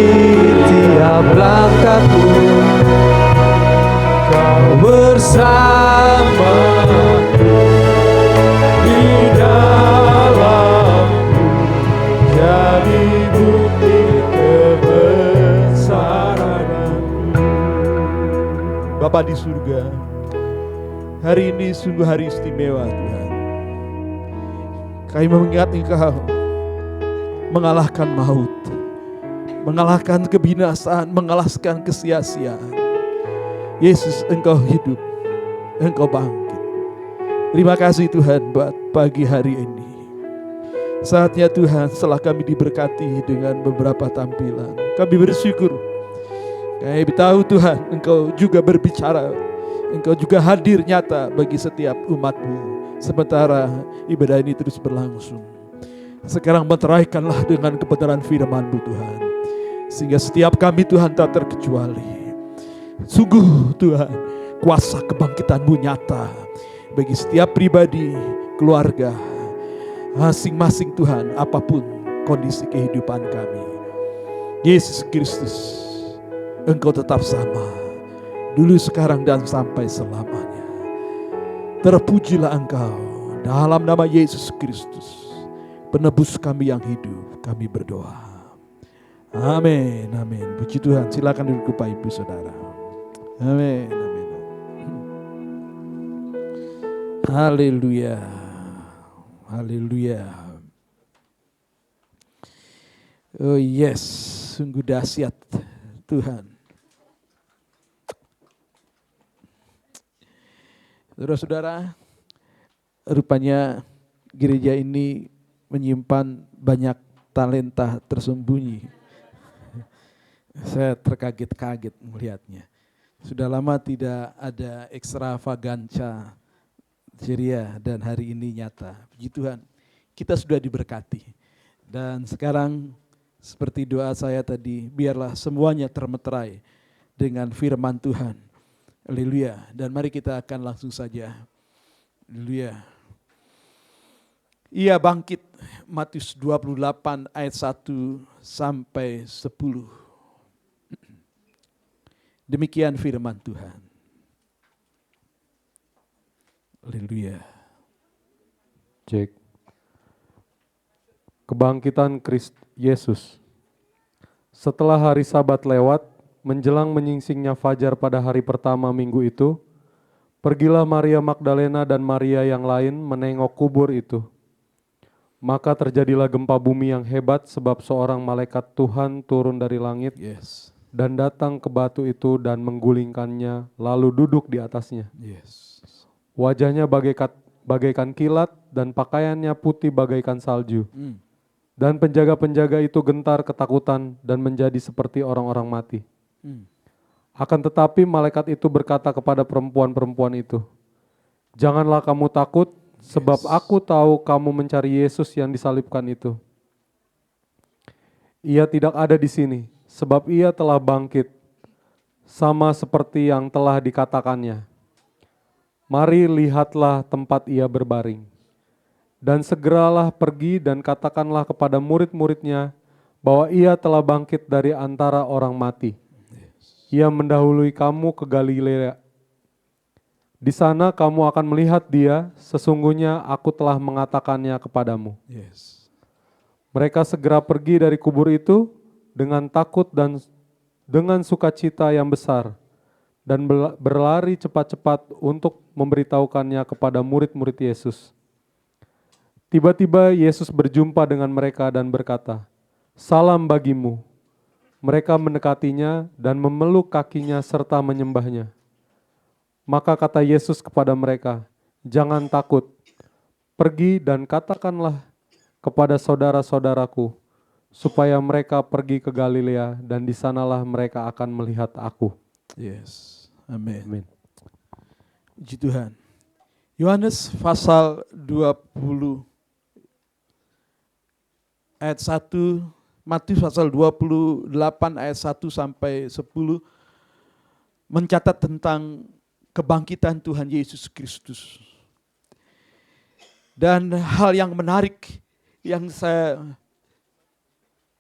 tiap langkahku, kau bersama di dalamku, jadi bukti kebesaran-Mu. Bapa di surga, hari ini sungguh hari istimewa Tuhan. Kami mengingat Engkau mengalahkan maut, mengalahkan kebinasaan, mengalahkan kesia-siaan. Yesus, Engkau hidup, Engkau bangkit. Terima kasih Tuhan buat pagi hari ini. Saatnya Tuhan, setelah kami diberkati dengan beberapa tampilan, kami bersyukur. Kami tahu Tuhan, Engkau juga berbicara, Engkau juga hadir nyata bagi setiap umat-Mu. Sementara ibadah ini terus berlangsung. Sekarang meteraikanlah dengan kebenaran firman-Mu Tuhan, sehingga setiap kami Tuhan tak terkecuali. Sungguh Tuhan, kuasa kebangkitan-Mu nyata bagi setiap pribadi, keluarga, masing-masing Tuhan, apapun kondisi kehidupan kami. Yesus Kristus, Engkau tetap sama, dulu, sekarang, dan sampai selamanya. Terpujilah Engkau, dalam nama Yesus Kristus, penebus kami yang hidup, kami berdoa. Amin, amin. Puji Tuhan, silakan duduk Bapak Ibu Saudara. Amin, amin. Haleluya, haleluya. Oh yes, sungguh dahsyat Tuhan. Saudara-saudara, rupanya gereja ini menyimpan banyak talenta tersembunyi. Saya terkaget-kaget melihatnya. Sudah lama tidak ada ekstravaganza ceria dan hari ini nyata. Puji Tuhan, kita sudah diberkati. Dan sekarang seperti doa saya tadi, biarlah semuanya termeterai dengan firman Tuhan. Haleluya. Dan mari kita akan langsung saja. Haleluya. Ia bangkit, Matius 28 ayat 1 sampai 10. Demikian firman Tuhan. Haleluya. Cek. Kebangkitan Kristus Yesus. Setelah hari Sabat lewat, menjelang menyingsingnya fajar pada hari pertama minggu itu, pergilah Maria Magdalena dan Maria yang lain menengok kubur itu. Maka terjadilah gempa bumi yang hebat sebab seorang malaikat Tuhan turun dari langit dan datang ke batu itu dan menggulingkannya lalu duduk di atasnya. Wajahnya bagaikan kilat dan pakaiannya putih bagaikan salju. Dan penjaga-penjaga itu gentar ketakutan dan menjadi seperti orang-orang mati. Akan tetapi malaikat itu berkata kepada perempuan-perempuan itu, "Janganlah kamu takut, sebab aku tahu kamu mencari Yesus yang disalibkan itu. Ia tidak ada di sini, sebab ia telah bangkit, sama seperti yang telah dikatakannya. Mari lihatlah tempat ia berbaring. Dan segeralah pergi dan katakanlah kepada murid-muridnya bahwa ia telah bangkit dari antara orang mati. Ia mendahului kamu ke Galilea. Di sana kamu akan melihat dia, sesungguhnya aku telah mengatakannya kepadamu. Yes. Mereka segera pergi dari kubur itu dengan takut dan dengan sukacita yang besar, dan berlari cepat-cepat untuk memberitahukannya kepada murid-murid Yesus. Tiba-tiba Yesus berjumpa dengan mereka dan berkata, "Salam bagimu." Mereka mendekatinya dan memeluk kakinya serta menyembahnya. Maka kata Yesus kepada mereka, "Jangan takut, pergi dan katakanlah kepada saudara-saudaraku, supaya mereka pergi ke Galilea dan di sanalah mereka akan melihat aku." Yes. Amin. Amin. Puji Tuhan. Yohanes pasal 20 ayat 1, Matius pasal 28 ayat 1 sampai 10 mencatat tentang kebangkitan Tuhan Yesus Kristus. Dan hal yang menarik yang saya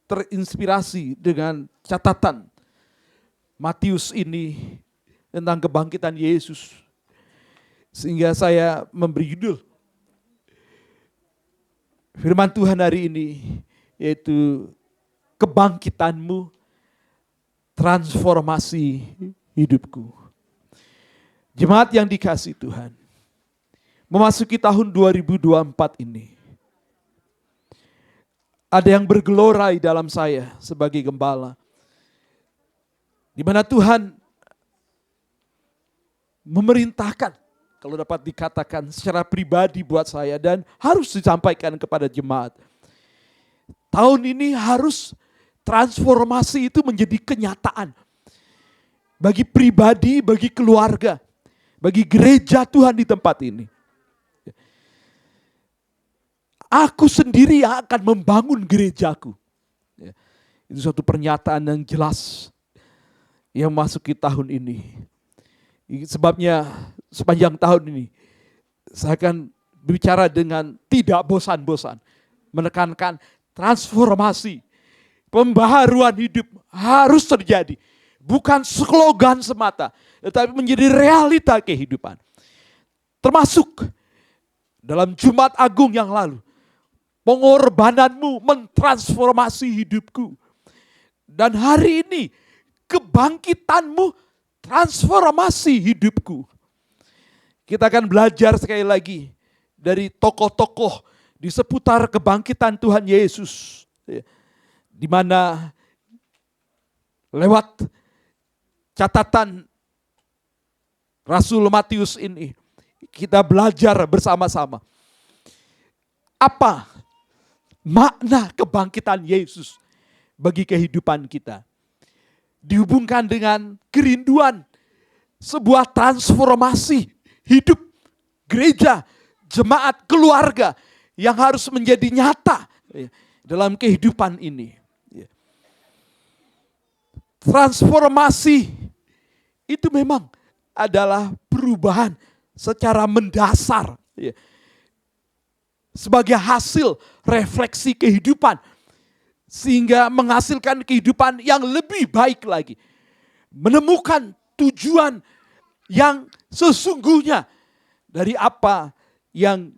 terinspirasi dengan catatan Matius ini tentang kebangkitan Yesus, sehingga saya memberi judul firman Tuhan hari ini, yaitu kebangkitanmu transformasi hidupku. Jemaat yang dikasihi Tuhan, memasuki tahun 2024 ini, ada yang bergelorai dalam saya sebagai gembala, di mana Tuhan memerintahkan, kalau dapat dikatakan secara pribadi buat saya dan harus disampaikan kepada jemaat. Tahun ini harus transformasi itu menjadi kenyataan bagi pribadi, bagi keluarga, bagi gereja Tuhan di tempat ini. Aku sendiri yang akan membangun gerejaku. Itu suatu pernyataan yang jelas yang masuki tahun ini. Sebabnya sepanjang tahun ini saya akan bicara dengan tidak bosan-bosan, menekankan transformasi, pembaharuan hidup harus terjadi. Bukan slogan semata, tetapi menjadi realita kehidupan. Termasuk dalam Jumat Agung yang lalu, pengorbananmu mentransformasi hidupku. Dan hari ini kebangkitanmu transformasi hidupku. Kita akan belajar sekali lagi dari tokoh-tokoh di seputar kebangkitan Tuhan Yesus. Di mana lewat catatan Rasul Matius ini, kita belajar bersama-sama apa makna kebangkitan Yesus bagi kehidupan kita. Dihubungkan dengan kerinduan sebuah transformasi hidup gereja, jemaat, keluarga yang harus menjadi nyata dalam kehidupan ini. Transformasi itu memang adalah perubahan secara mendasar sebagai hasil refleksi kehidupan, sehingga menghasilkan kehidupan yang lebih baik lagi. Menemukan tujuan yang sesungguhnya dari apa yang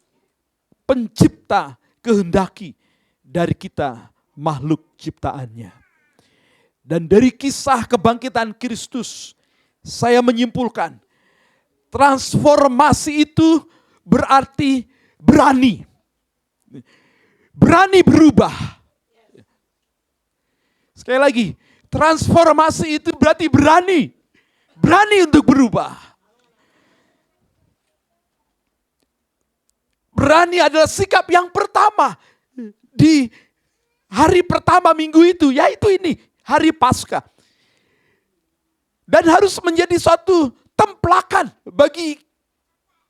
pencipta kehendaki dari kita makhluk ciptaannya. Dan dari kisah kebangkitan Kristus, saya menyimpulkan transformasi itu berarti berani. Berani berubah. Sekali lagi, transformasi itu berarti berani. Berani untuk berubah. Berani adalah sikap yang pertama di hari pertama minggu itu, yaitu ini, hari Paskah. Dan harus menjadi suatu templakan bagi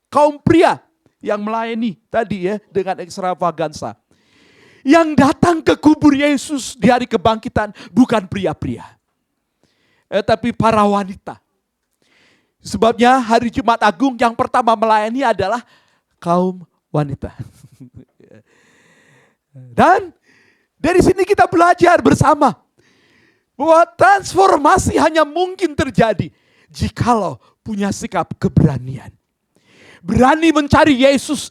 kaum pria yang melayani tadi ya dengan ekstravagansa. Yang datang ke kubur Yesus di hari kebangkitan bukan pria-pria, tapi para wanita. Sebabnya hari Jumat Agung yang pertama melayani adalah kaum wanita. Dan dari sini kita belajar bersama bahwa transformasi hanya mungkin terjadi jikalau punya sikap keberanian. berani mencari Yesus,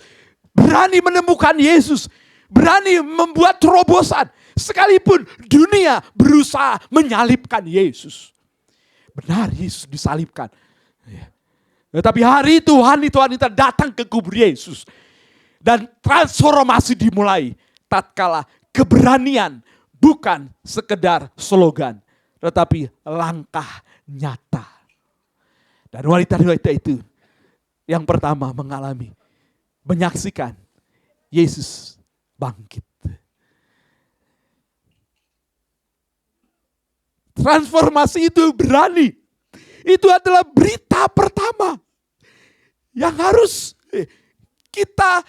berani menemukan Yesus, berani membuat terobosan. Sekalipun dunia berusaha menyalibkan Yesus. Benar, Yesus disalibkan. Tetapi hari itu wanita-wanita datang ke kubur Yesus. Dan transformasi dimulai tatkala keberanian bukan sekedar slogan, tetapi langkah nyata. Dan wanita-wanita itu yang pertama menyaksikan Yesus bangkit. Transformasi itu berani. Itu adalah berita pertama yang harus kita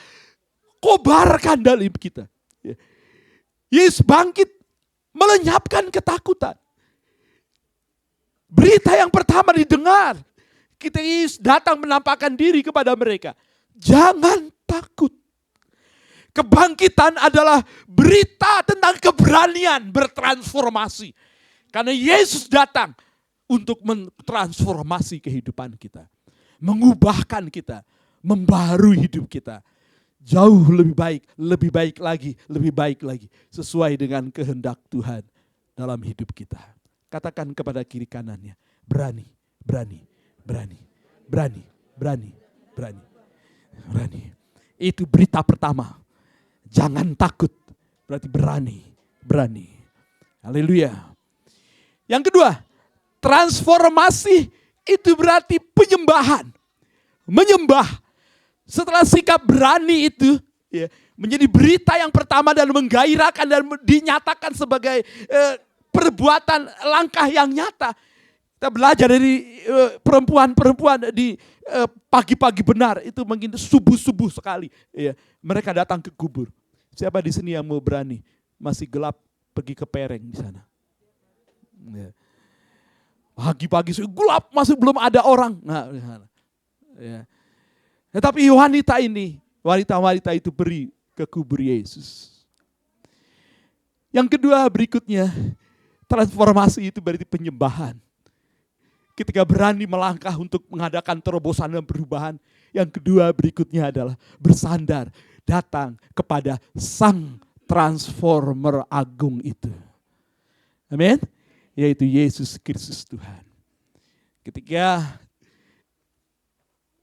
kobarkan dalam kita. Yesus bangkit melenyapkan ketakutan. Berita yang pertama didengar. Yesus datang menampakkan diri kepada mereka. Jangan takut. Kebangkitan adalah berita tentang keberanian bertransformasi. Karena Yesus datang untuk mentransformasi kehidupan kita. Mengubahkan kita. Membaharui hidup kita. Jauh lebih baik lagi. Sesuai dengan kehendak Tuhan dalam hidup kita. Katakan kepada kiri kanannya. Berani. Itu berita pertama. Jangan takut. Berarti berani. Haleluya. Yang kedua, transformasi itu berarti penyembahan. Menyembah. Setelah sikap berani itu menjadi berita yang pertama dan menggairahkan dan dinyatakan sebagai perbuatan langkah yang nyata. Kita belajar dari perempuan-perempuan di pagi-pagi benar itu mungkin subuh-subuh sekali. Mereka datang ke kubur. Siapa di sini yang mau berani? Masih gelap pergi ke pereng di sana. Pagi-pagi gelap masih belum ada orang. Tetapi wanita itu pergi ke kubur Yesus. Yang kedua berikutnya, transformasi itu berarti penyembahan. Ketika berani melangkah untuk mengadakan terobosan dan perubahan. Yang kedua berikutnya adalah bersandar datang kepada Sang Transformer Agung itu. Amin. Yaitu Yesus Kristus Tuhan. Ketika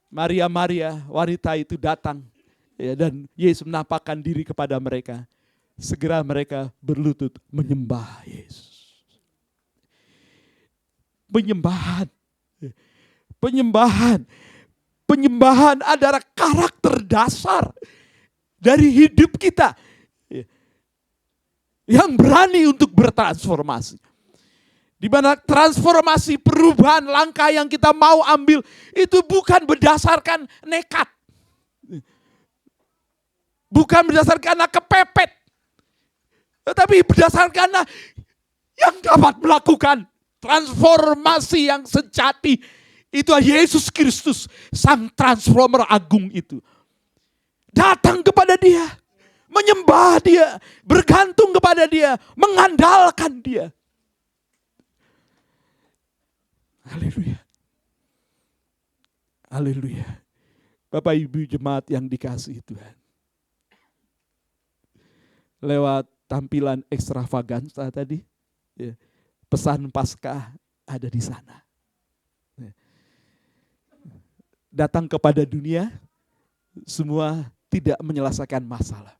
Maria wanita itu datang dan Yesus menampakkan diri kepada mereka, segera mereka berlutut menyembah Yesus. Penyembahan adalah karakter dasar dari hidup kita yang berani untuk bertransformasi. Di mana transformasi perubahan langkah yang kita mau ambil itu bukan berdasarkan nekat. Bukan berdasarkan karena kepepet. Tetapi berdasarkan yang dapat melakukan transformasi yang sejati. Itu Yesus Kristus, Sang Transformer Agung itu. Datang kepada Dia, menyembah Dia, bergantung kepada Dia, mengandalkan Dia. Haleluya. Bapak Ibu jemaat yang dikasihi Tuhan. Lewat tampilan ekstravaganza tadi, pesan Paskah ada di sana. Datang kepada dunia, semua tidak menyelesaikan masalah.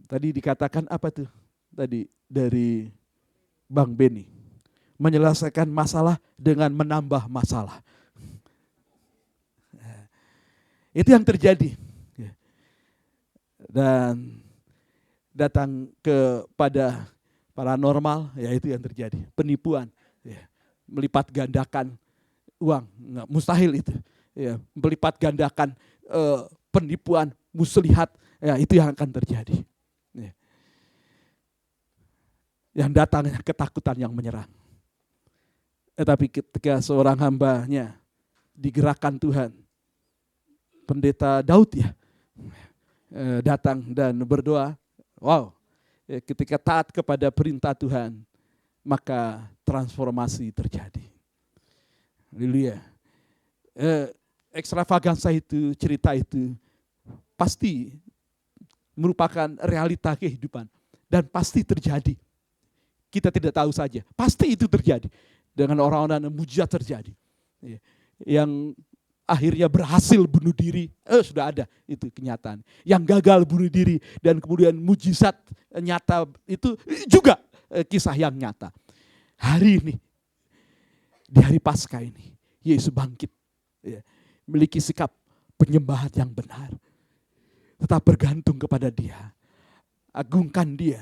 Tadi dikatakan apa tuh? Tadi dari Bang Beni, menyelesaikan masalah dengan menambah masalah. Itu yang terjadi. Dan datang kepada paranormal, ya itu yang terjadi. Penipuan, melipat gandakan uang, nggak mustahil itu. Melipat gandakan penipuan, muslihat, ya itu yang akan terjadi. Yang datang ketakutan yang menyerang. Tetapi ketika seorang hambanya digerakkan Tuhan, pendeta Daud datang dan berdoa, ketika taat kepada perintah Tuhan, maka transformasi terjadi. Haleluya. Ekstravagansa itu, cerita itu pasti merupakan realita kehidupan dan pasti terjadi. Kita tidak tahu saja, pasti itu terjadi. Dengan orang-orang yang mujizat terjadi. Yang akhirnya berhasil bunuh diri, sudah ada itu kenyataan. Yang gagal bunuh diri dan kemudian mujizat nyata itu juga kisah yang nyata. Hari ini, di hari Paskah ini, Yesus bangkit. Memiliki sikap penyembahan yang benar. Tetap bergantung kepada Dia. Agungkan Dia.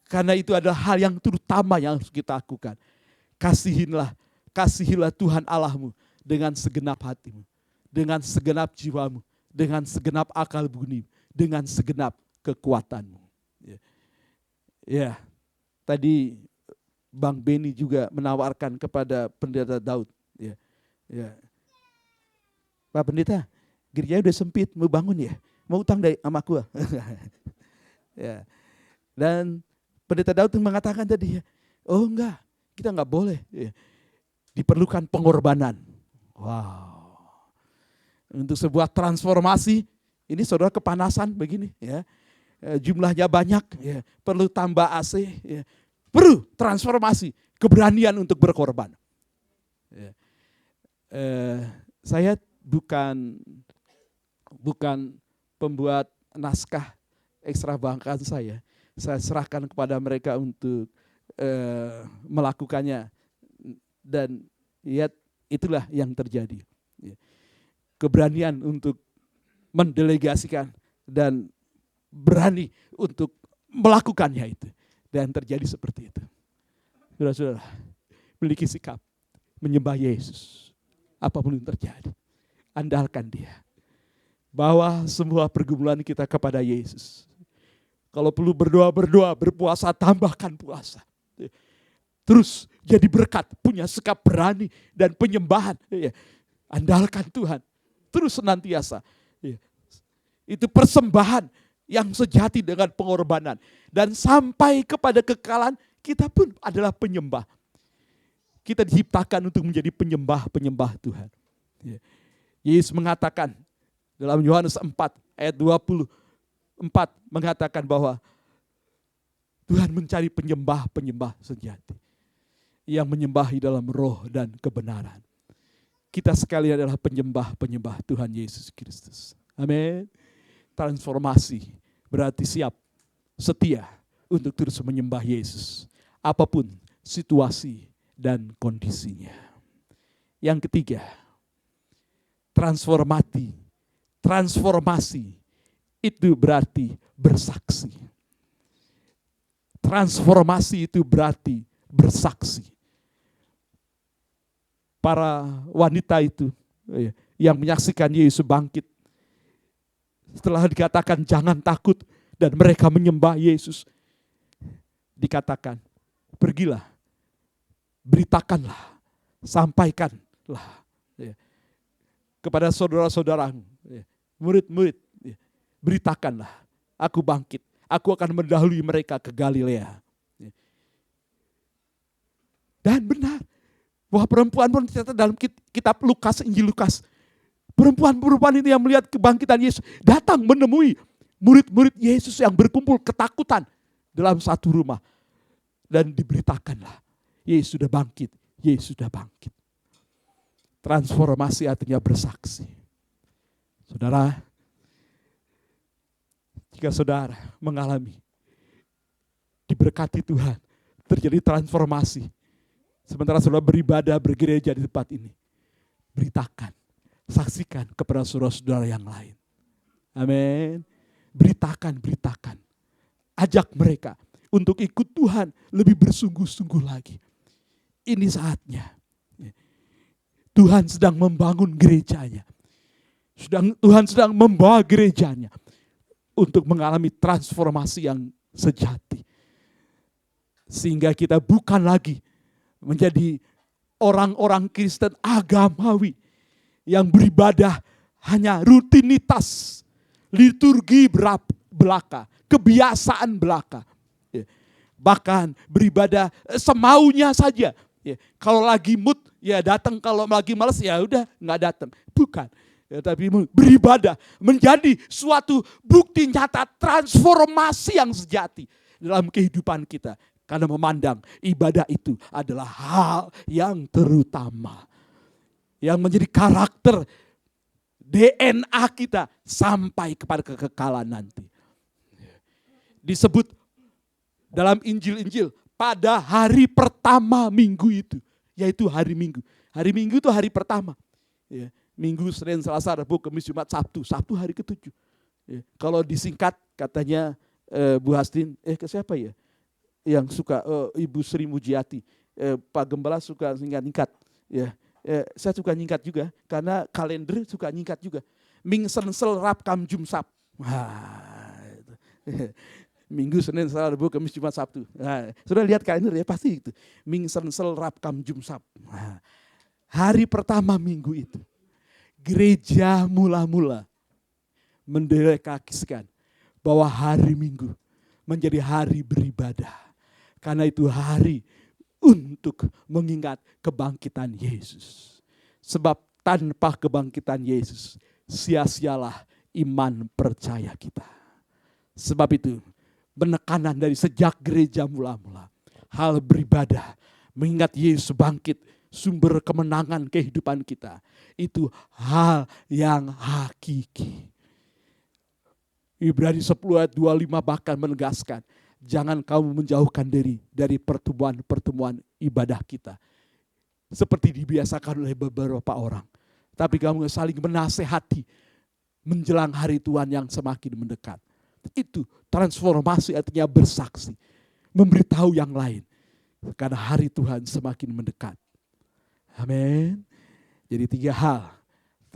Karena itu adalah hal yang terutama yang harus kita lakukan. Kasihilah Tuhan Allahmu dengan segenap hatimu, dengan segenap jiwamu, dengan segenap akal budi, dengan segenap kekuatanmu. Ya, tadi Bang Beni juga menawarkan kepada Pendeta Daud. Ya. Pak Pendeta, gereja udah sempit, mau bangun ya? Mau utang dari sama aku? Ya. Dan Pendeta Daud mengatakan tadi, oh enggak, kita enggak boleh. Diperlukan pengorbanan. Wow. Untuk sebuah transformasi, ini saudara kepanasan begini ya. Jumlahnya banyak, ya. Perlu tambah AC, ya. Perlu transformasi, keberanian untuk berkorban. Ya. Saya bukan pembuat naskah ekstravagansa ya. Saya serahkan kepada mereka untuk melakukannya dan ya itulah yang terjadi. Keberanian untuk mendelegasikan dan berani untuk melakukannya itu dan terjadi seperti itu. Saudara-saudara, memiliki sikap menyembah Yesus apapun yang terjadi. Andalkan Dia. Bawa semua pergumulan kita kepada Yesus. Kalau perlu berdoa, berpuasa, tambahkan puasa. Terus jadi berkat, punya sikap berani dan penyembahan. Andalkan Tuhan, terus senantiasa. Itu persembahan yang sejati dengan pengorbanan. Dan sampai kepada kekekalan, kita pun adalah penyembah. Kita diciptakan untuk menjadi penyembah Tuhan. Yesus mengatakan dalam Yohanes 4 ayat 24 mengatakan bahwa Tuhan mencari penyembah sejati yang menyembahi dalam roh dan kebenaran. Kita sekalian adalah penyembah Tuhan Yesus Kristus. Amin. Transformasi berarti siap, setia untuk terus menyembah Yesus apapun situasi dan kondisinya. Yang ketiga, transformasi itu berarti bersaksi. Transformasi itu berarti bersaksi. Para wanita itu yang menyaksikan Yesus bangkit, setelah dikatakan jangan takut dan mereka menyembah Yesus, dikatakan pergilah, beritakanlah, sampaikanlah kepada saudara-saudara, murid-murid, beritakanlah, aku bangkit, aku akan mendahului mereka ke Galilea. Dan benar, bahwa perempuan ternyata dalam kitab Lukas, Injil Lukas, perempuan-perempuan ini yang melihat kebangkitan Yesus datang menemui murid-murid Yesus yang berkumpul ketakutan dalam satu rumah. Dan diberitakanlah, Yesus sudah bangkit, Yesus sudah bangkit. Transformasi artinya bersaksi. Saudara, jika saudara mengalami diberkati Tuhan, terjadi transformasi, sementara saudara beribadah, bergereja di tempat ini, beritakan, saksikan kepada saudara-saudara yang lain. Amin. Beritakan. Ajak mereka untuk ikut Tuhan lebih bersungguh-sungguh lagi. Ini saatnya. Tuhan sedang membangun gerejanya. Tuhan sedang membawa gerejanya untuk mengalami transformasi yang sejati. Sehingga kita bukan lagi menjadi orang-orang Kristen agamawi yang beribadah hanya rutinitas, liturgi belaka, kebiasaan belaka. Bahkan beribadah semaunya saja, Ya, kalau lagi mood ya datang, kalau lagi malas ya udah nggak datang. Bukan. Ya, tapi beribadah menjadi suatu bukti nyata transformasi yang sejati dalam kehidupan kita. Karena memandang ibadah itu adalah hal yang terutama. Yang menjadi karakter DNA kita sampai kepada kekekalan nanti. Disebut dalam Injil-Injil pada hari pertama minggu itu, yaitu hari Minggu. Hari Minggu itu hari pertama. Ya, Minggu, Senin, Selasa, Rabu, Kamis, Jumat, Sabtu. Sabtu hari ke-7. Ya, kalau disingkat katanya Bu Hastin, ke siapa ya? Yang suka Ibu Sri Mujiati, Pak Gembala suka nyingkat. Ya, saya suka nyingkat juga karena kalender suka nyingkat juga. Ming Sensel Rab Kam Jum Sab. Minggu, Senin, Selasa, Rabu, Kamis, Jumat, Sabtu. Nah, sudah lihat kalender ya pasti itu. Ming Sensel Rab Kam Jum Sab. Hari pertama minggu itu gereja mula-mula mendeklarasikan bahwa hari Minggu menjadi hari beribadah. Karena itu hari untuk mengingat kebangkitan Yesus. Sebab tanpa kebangkitan Yesus, sia-sialah iman percaya kita. Sebab itu, penekanan dari sejak gereja mula-mula, hal beribadah, mengingat Yesus bangkit, sumber kemenangan kehidupan kita, itu hal yang hakiki. Ibrani 10 ayat 25 bahkan menegaskan, jangan kamu menjauhkan diri dari pertemuan-pertemuan ibadah kita. Seperti dibiasakan oleh beberapa orang. Tapi kamu saling menasehati menjelang hari Tuhan yang semakin mendekat. Itu transformasi, artinya bersaksi. Memberitahu yang lain. Karena hari Tuhan semakin mendekat. Amin. Jadi 3 hal.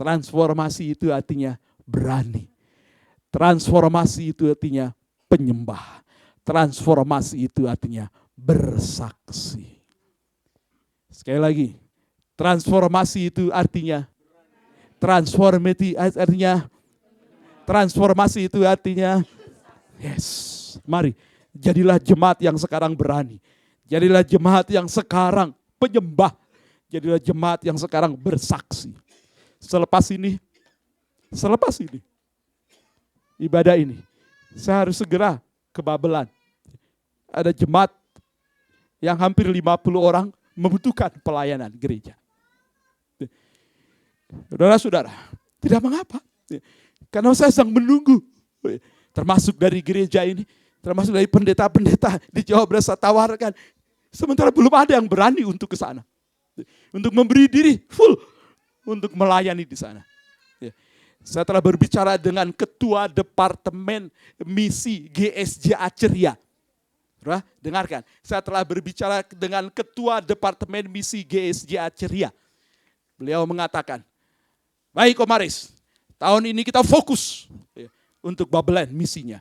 Transformasi itu artinya berani. Transformasi itu artinya penyembah. Transformasi itu artinya bersaksi. Sekali lagi, transformasi itu artinya transformasi itu artinya yes. Mari, jadilah jemaat yang sekarang berani. Jadilah jemaat yang sekarang penyembah. Jadilah jemaat yang sekarang bersaksi. Selepas ini ibadah ini, saya harus segera ke Babelan. Ada jemaat yang hampir 50 orang membutuhkan pelayanan gereja. Saudara-saudara, tidak mengapa. Karena saya sedang menunggu. Termasuk dari gereja ini, termasuk dari pendeta-pendeta di Jawa Barat saya tawarkan. Sementara belum ada yang berani untuk ke sana. Untuk memberi diri full untuk melayani di sana. Saya telah berbicara dengan Ketua Departemen Misi GSJ Aceria. Dengarkan, saya telah berbicara dengan Ketua Departemen Misi GSJ Aceria. Beliau mengatakan, baik Om Aris, tahun ini kita fokus untuk Babelan misinya.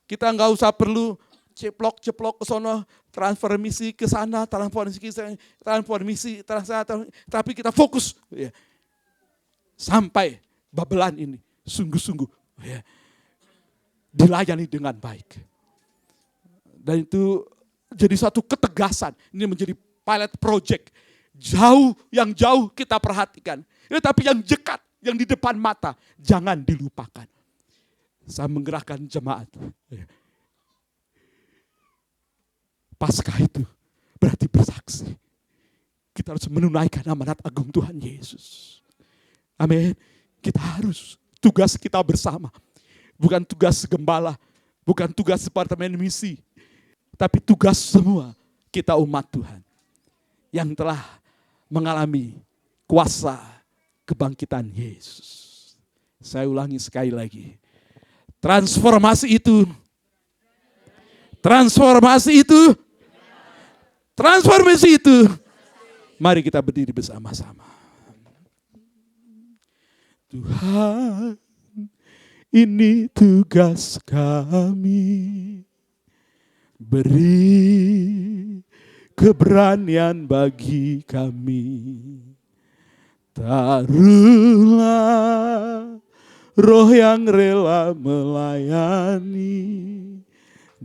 Kita nggak usah perlu ceplok-ceplok ke sono, transfer misi ke sana, transfer misi, tapi kita fokus sampai Babelan ini sungguh-sungguh dilayani dengan baik. Dan itu jadi satu ketegasan. Ini menjadi pilot project. Yang jauh kita perhatikan. Tapi yang dekat, yang di depan mata, jangan dilupakan. Saya menggerakkan jemaat. Paskah itu berarti bersaksi. Kita harus menunaikan amanat agung Tuhan Yesus. Amin. Kita harus, tugas kita bersama. Bukan tugas gembala, bukan tugas departemen misi. Tapi tugas semua kita umat Tuhan. Yang telah mengalami kuasa kebangkitan Yesus. Saya ulangi sekali lagi. Transformasi itu. Mari kita berdiri bersama-sama. Tuhan, ini tugas kami. Beri keberanian bagi kami. Taruhlah roh yang rela melayani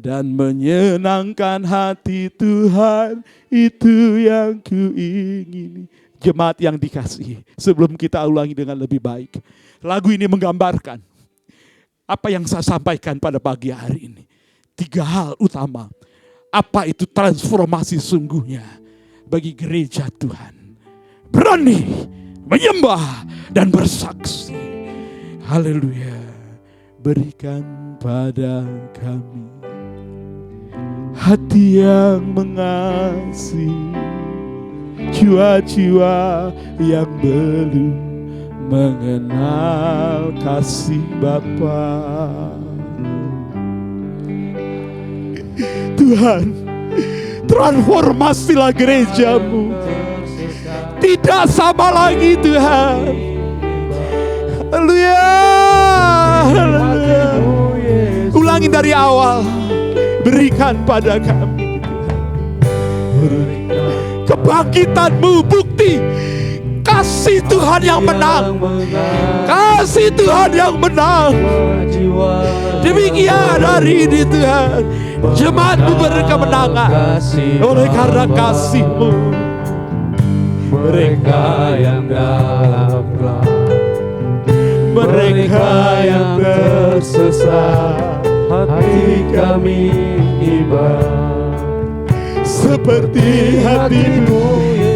dan menyenangkan hati Tuhan, itu yang kuingini. Jemaat yang dikasihi, sebelum kita ulangi dengan lebih baik, lagu ini menggambarkan apa yang saya sampaikan pada pagi hari ini. 3 hal utama. Apa itu transformasi sungguhnya bagi gereja Tuhan? Berani menyembah dan bersaksi. Haleluya. Berikan pada kami hati yang mengasihi, jiwa-jiwa yang belum mengenal kasih Bapa. Tuhan, transformasilah gerejamu. Tidak sama lagi Tuhan. Haleluya. Ulangi dari awal. Berikan pada kami kebangkitan-Mu, bukti kasih Tuhan yang menang. Kasih Tuhan yang menang. Demikian hari ini Tuhan, jemaat-Mu berkemenangan oleh karena kasih-Mu. Mereka yang dalam gelap, mereka yang tersesat, hati kami iba seperti hati-Mu.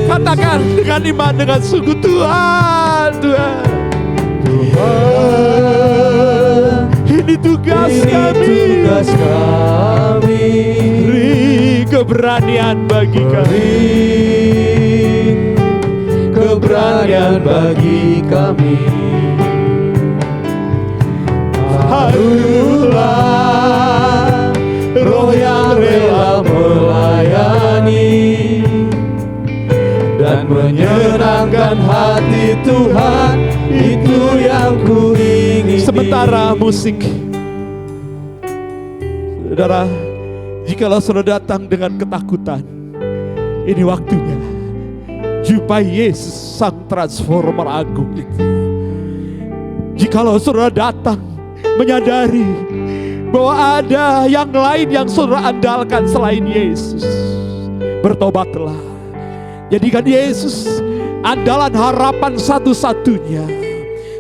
Katakan dengan iman, dengan sungguh, Tuhan, Tuhan, Tuhan, ini tugas kami. Beri keberanian bagi kami. Keberanian bagi kami. Harulah roh yang rela melayani dan menyenangkan hati Tuhan, itu yang ku ingini. Sementara musik, saudara, jikalau saudara datang dengan ketakutan, ini waktunya jumpai Yesus sang transformer agung itu. Jikalau saudara datang menyadari bahwa ada yang lain yang saudara andalkan selain Yesus, bertobatlah. Jadikan Yesus andalan harapan satu-satunya.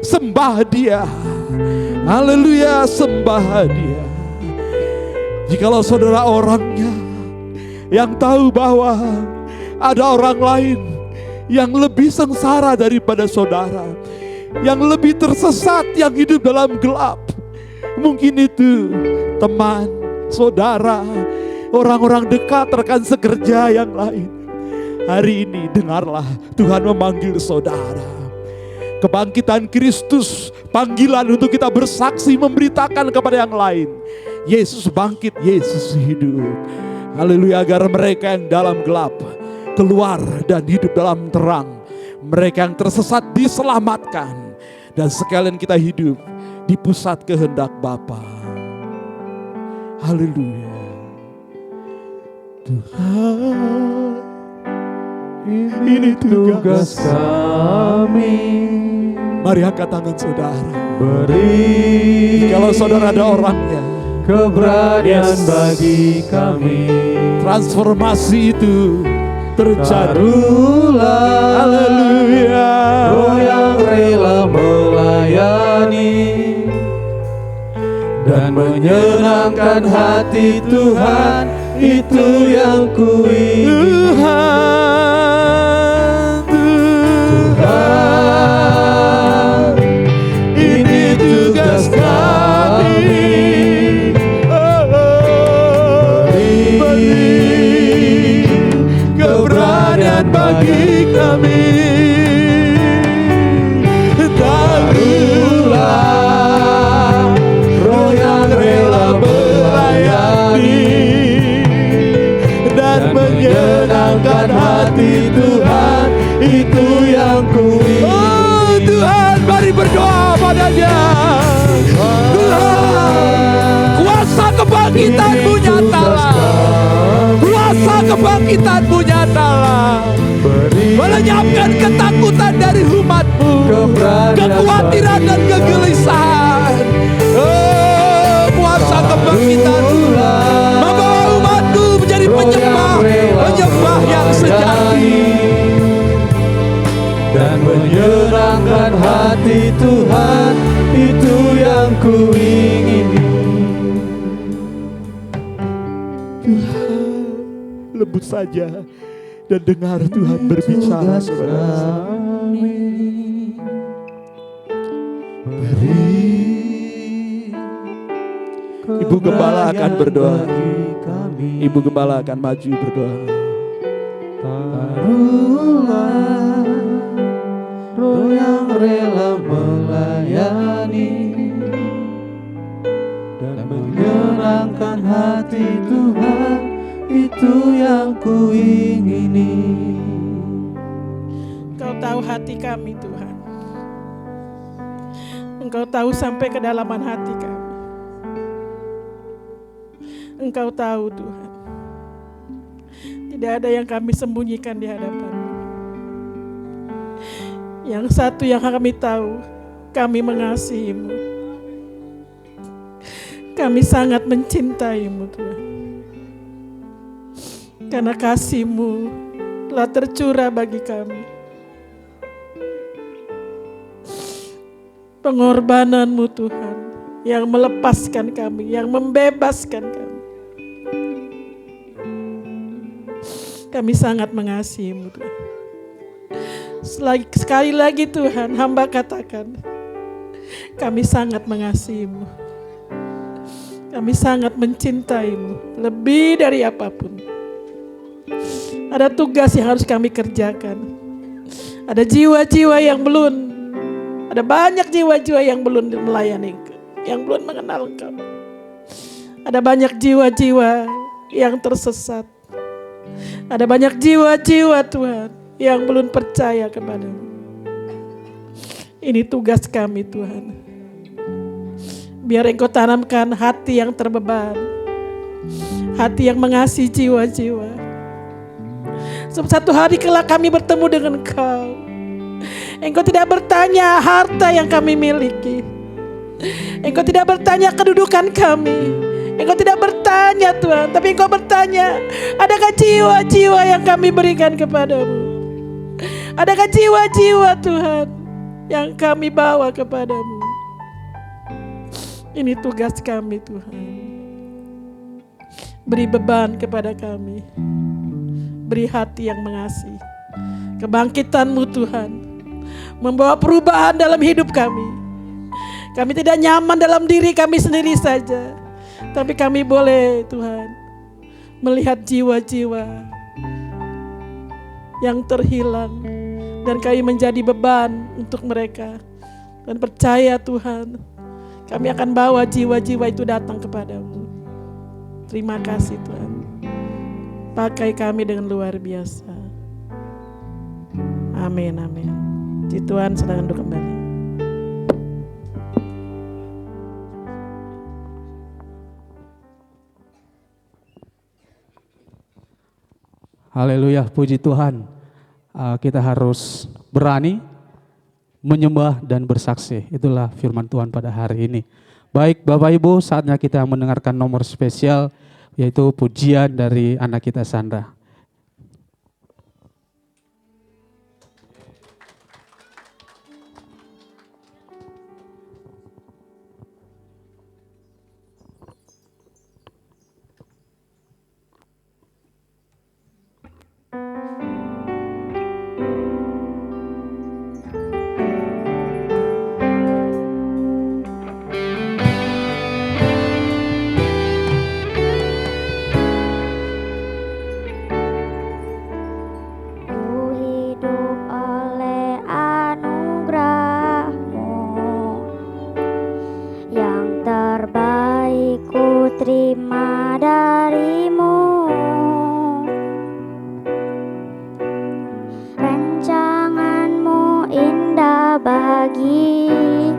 Sembah Dia. Haleluya, sembah Dia. Jikalau saudara orangnya yang tahu bahwa ada orang lain yang lebih sengsara daripada saudara, yang lebih tersesat, yang hidup dalam gelap. Mungkin itu teman, saudara, orang-orang dekat, rekan sekerja yang lain. Hari ini dengarlah, Tuhan memanggil saudara. Kebangkitan Kristus, panggilan untuk kita bersaksi, memberitakan kepada yang lain. Yesus bangkit, Yesus hidup. Haleluya, agar mereka yang dalam gelap keluar dan hidup dalam terang. Mereka yang tersesat diselamatkan. Dan sekalian kita hidup di pusat kehendak Bapa. Haleluya. Tuhan, ini tugas kami. Mari angkat tangan saudara. Beri, kalau saudara ada orangnya, keberanian bagi kami. Transformasi itu terjadi. Haleluya. Roh yang rela melayani dan menyenangkan hati Tuhan, itu yang ku ingini. Tuhan, ini tugas kami. Beri keberanian bagi kami. Taruhlah roh yang rela melayani dan menyenangkan hati Tuhan, itu yang ku ingini. Oh Tuhan, mari berdoa padanya. Tuhan, kuasa kebangkitan-Mu nyatalah. Kuasa kebangkitan-Mu nyatalah. Melenyapkan ketakutan dari umat-Mu, kekhawatiran dan kegelisahan. Oh, kuasa kebangkitan-Mu menyenangkan hati Tuhan, itu yang ku ingini. Tuhan, lembut saja dan dengar Tuhan berbicara kepada kami. Ibu Gembala akan berdoa. Ibu Gembala akan maju berdoa. Taruhlah roh yang rela melayani dan menyenangkan hati Tuhan, itu yang ku ingini. Engkau tahu hati kami Tuhan. Engkau tahu sampai kedalaman hati kami. Engkau tahu Tuhan. Tidak ada yang kami sembunyikan di hadapan-Mu. Yang satu yang kami tahu, kami mengasihi-Mu. Kami sangat mencintai-Mu Tuhan. Karena kasih-Mu telah tercurah bagi kami. Pengorbanan-Mu Tuhan yang melepaskan kami, yang membebaskan kami. Kami sangat mengasihi-Mu Tuhan. Sekali lagi Tuhan, hamba katakan, kami sangat mengasihi-Mu. Kami sangat mencintai-Mu, lebih dari apapun. Ada tugas yang harus kami kerjakan. Ada jiwa-jiwa yang belum, ada banyak jiwa-jiwa yang belum melayani Engkau, yang belum mengenal Engkau. Ada banyak jiwa-jiwa yang tersesat. Ada banyak jiwa-jiwa Tuhan yang belum percaya kepada-Mu. Ini tugas kami Tuhan. Biar Engkau tanamkan hati yang terbeban, hati yang mengasihi jiwa-jiwa. Suatu hari kelak kami bertemu dengan Engkau, Engkau tidak bertanya harta yang kami miliki. Engkau tidak bertanya kedudukan kami. Engkau tidak bertanya Tuhan, tapi Engkau bertanya, adakah jiwa-jiwa yang kami berikan kepadamu? Adakah jiwa-jiwa Tuhan yang kami bawa kepadamu? Ini tugas kami Tuhan. Beri beban kepada kami. Beri hati yang mengasihi. Kebangkitan-Mu Tuhan membawa perubahan dalam hidup kami. Kami tidak nyaman dalam diri kami sendiri saja, tapi kami boleh Tuhan melihat jiwa-jiwa yang terhilang dan kami menjadi beban untuk mereka. Dan percaya Tuhan, kami akan bawa jiwa-jiwa itu datang kepadamu. Terima kasih Tuhan. Pakai kami dengan luar biasa. Amin, amin. Puji Tuhan, sedang duduk kembali. Haleluya, puji Tuhan. Kita harus berani menyembah dan bersaksi. Itulah firman Tuhan pada hari ini. Baik Bapak Ibu, saatnya kita mendengarkan nomor spesial, yaitu pujian dari anak kita Sandra. Terima darimu, rancanganmu indah bagiku,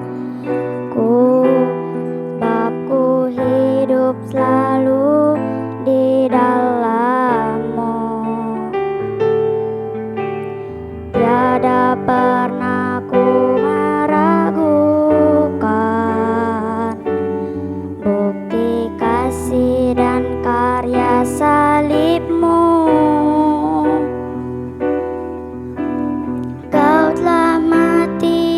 babku hidup selalu di dalammu. Tiada pernah ku meragukan bukti kasih dan karya salibmu. Kau telah mati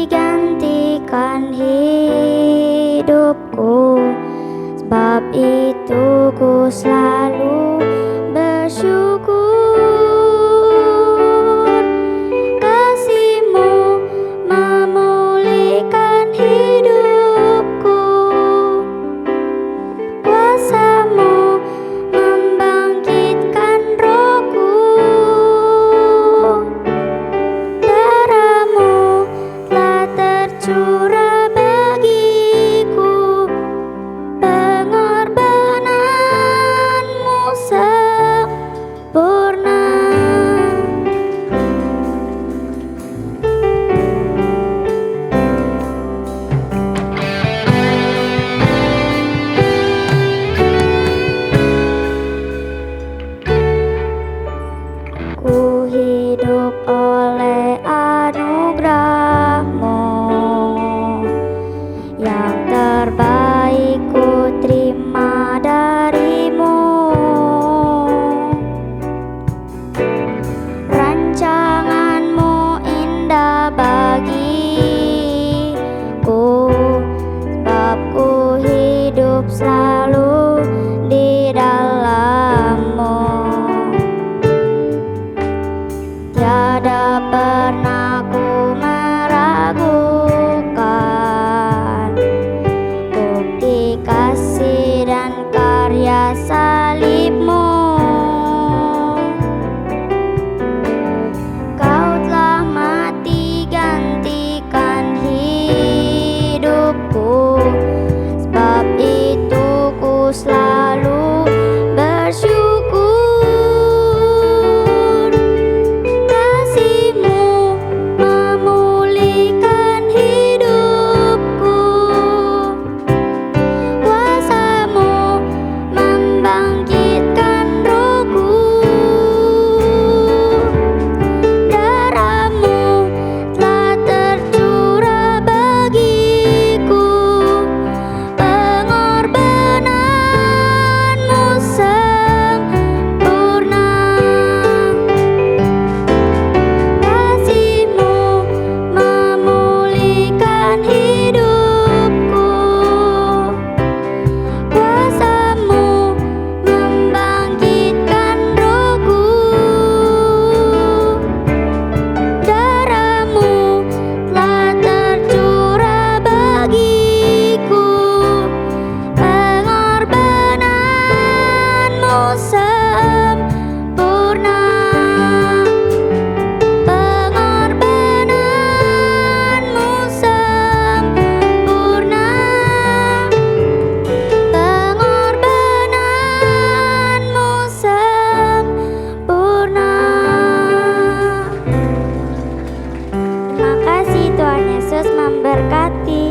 Yesus memberkati.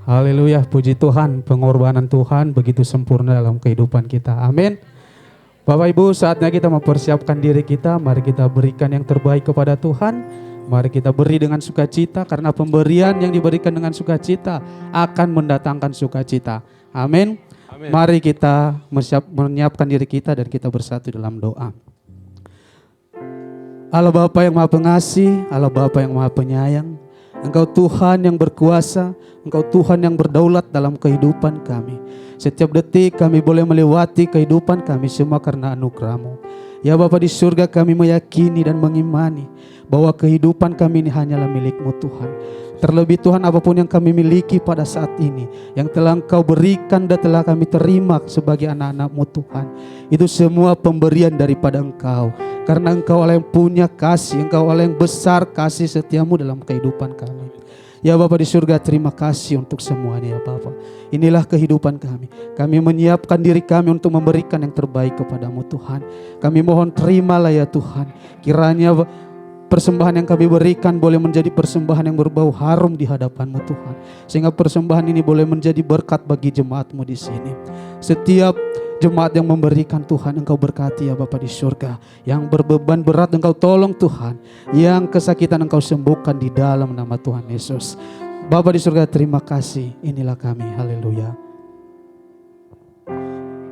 Haleluya, puji Tuhan, pengorbanan Tuhan begitu sempurna dalam kehidupan kita. Amin. Bapak Ibu, saatnya kita mempersiapkan diri kita. Mari kita berikan yang terbaik kepada Tuhan. Mari kita beri dengan sukacita, karena pemberian yang diberikan dengan sukacita akan mendatangkan sukacita. Amin. Amin. Mari kita menyiapkan diri kita dan kita bersatu dalam doa. Allah Bapa yang Maha Pengasih, Allah Bapa yang Maha Penyayang, Engkau Tuhan yang berkuasa, Engkau Tuhan yang berdaulat dalam kehidupan kami. Setiap detik kami boleh melewati kehidupan kami semua karena anugerah-Mu. Ya Bapa di surga, kami meyakini dan mengimani bahwa kehidupan kami ini hanyalah milik-Mu Tuhan. Terlebih Tuhan, apapun yang kami miliki pada saat ini, yang telah Engkau berikan dan telah kami terima sebagai anak-anak-Mu Tuhan, itu semua pemberian daripada Engkau. Karena Engkau Allah yang punya kasih, Engkau Allah yang besar kasih setiamu dalam kehidupan kami. Ya Bapa di surga, terima kasih untuk semuanya ya Bapa. Inilah kehidupan kami. Kami menyiapkan diri kami untuk memberikan yang terbaik kepadamu Tuhan. Kami mohon terimalah ya Tuhan. Kiranya persembahan yang kami berikan boleh menjadi persembahan yang berbau harum di hadapan-Mu Tuhan. Sehingga persembahan ini boleh menjadi berkat bagi jemaat-Mu di sini. Setiap jemaat yang memberikan Tuhan, Engkau berkati ya Bapa di surga. Yang berbeban berat Engkau tolong Tuhan. Yang kesakitan Engkau sembuhkan di dalam nama Tuhan Yesus. Bapa di surga, terima kasih. Inilah kami. Haleluya.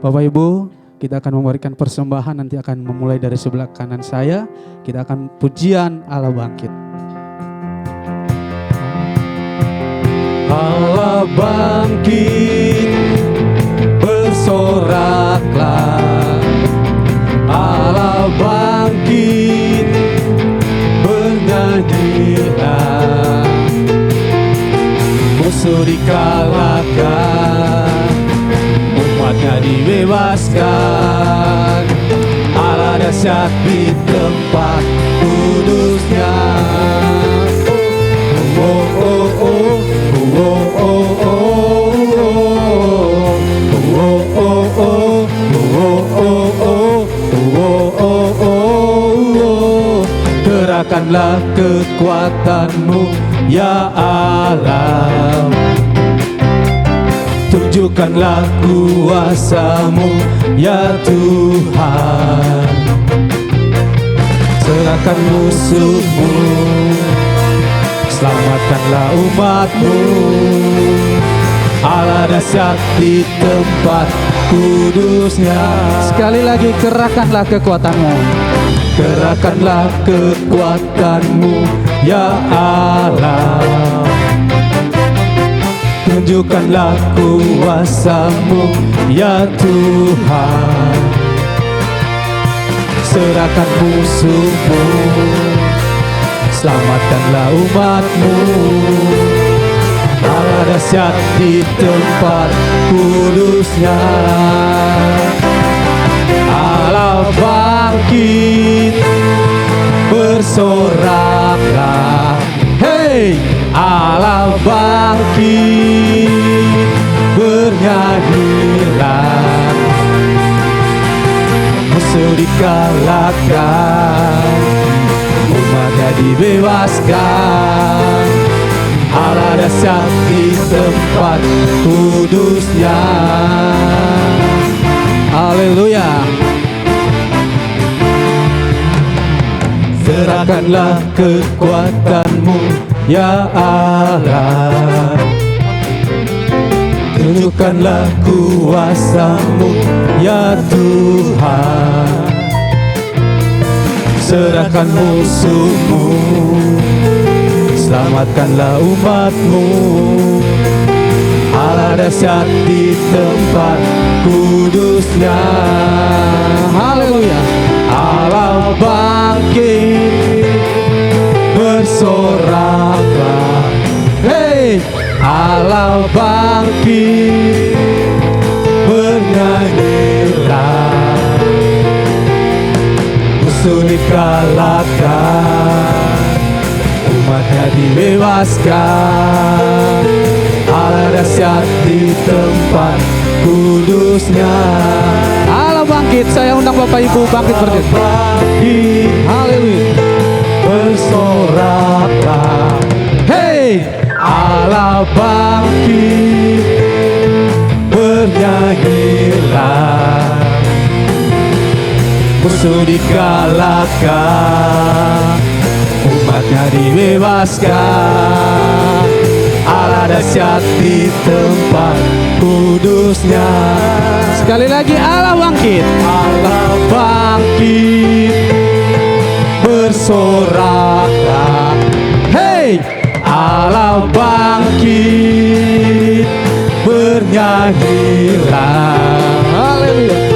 Bapak Ibu, kita akan memberikan persembahan, nanti akan memulai dari sebelah kanan saya. Kita akan pujian Allah bangkit. Allah bangkit, bersoraklah. Allah bangkit, bernyanyilah. Musuh dikalahkan, umatnya dibebaskan. Allah dahsyat di tempat kudusnya. Oh oh oh, oh oh oh, oh oh oh, oh oh. Gerakanlah kekuatan-Mu ya Allah. Tunjukkanlah kuasa-Mu ya Tuhan. Serahkan musuh-Mu, selamatkanlah umat-Mu. Allah dahsyat di tempat kudusnya. Sekali lagi, kerahkanlah kekuatan-Mu. Kerahkanlah kekuatan-Mu ya Allah. Tunjukkanlah kuasa-Mu ya Tuhan. Serahkan musuh-Mu, selamatkanlah umat-Mu. Allah dahsyat di tempat kudusnya. Allah bangkit, bersoraklah. Hey, Allah bangkit, bernyanyilah. Musuh dikalahkan, umatnya dibebaskan. Allah dahsyat di tempat kudusnya. Haleluya. Serahkanlah kekuatan-Mu ya Allah. Tunjukkanlah kuasa-Mu ya Tuhan. Serahkan musuh-Mu, selamatkanlah umat-Mu. Allah dahsyat di tempat kudusnya. Haleluya. Allah bangkit, bersoraklah. Hey, Allah bangkit, bernyanyilah. Musuh dikalahkan, umatnya dibebaskan. Allah dahsyat di tempat kudusnya. Allah bangkit. bangkit. Saya undang Bapak Ibu bangkit berdiri. Haleluya. Bersoraklah, hei Allah bangkit, bernyanyilah, musuh dikalahkan, umatnya dibebaskan. Allah dahsyat di tempat kudusnya. Sekali lagi Allah bangkit. Allah bangkit, bersoraklah, hei Allah bangkit, bernyanyilah, haleluya,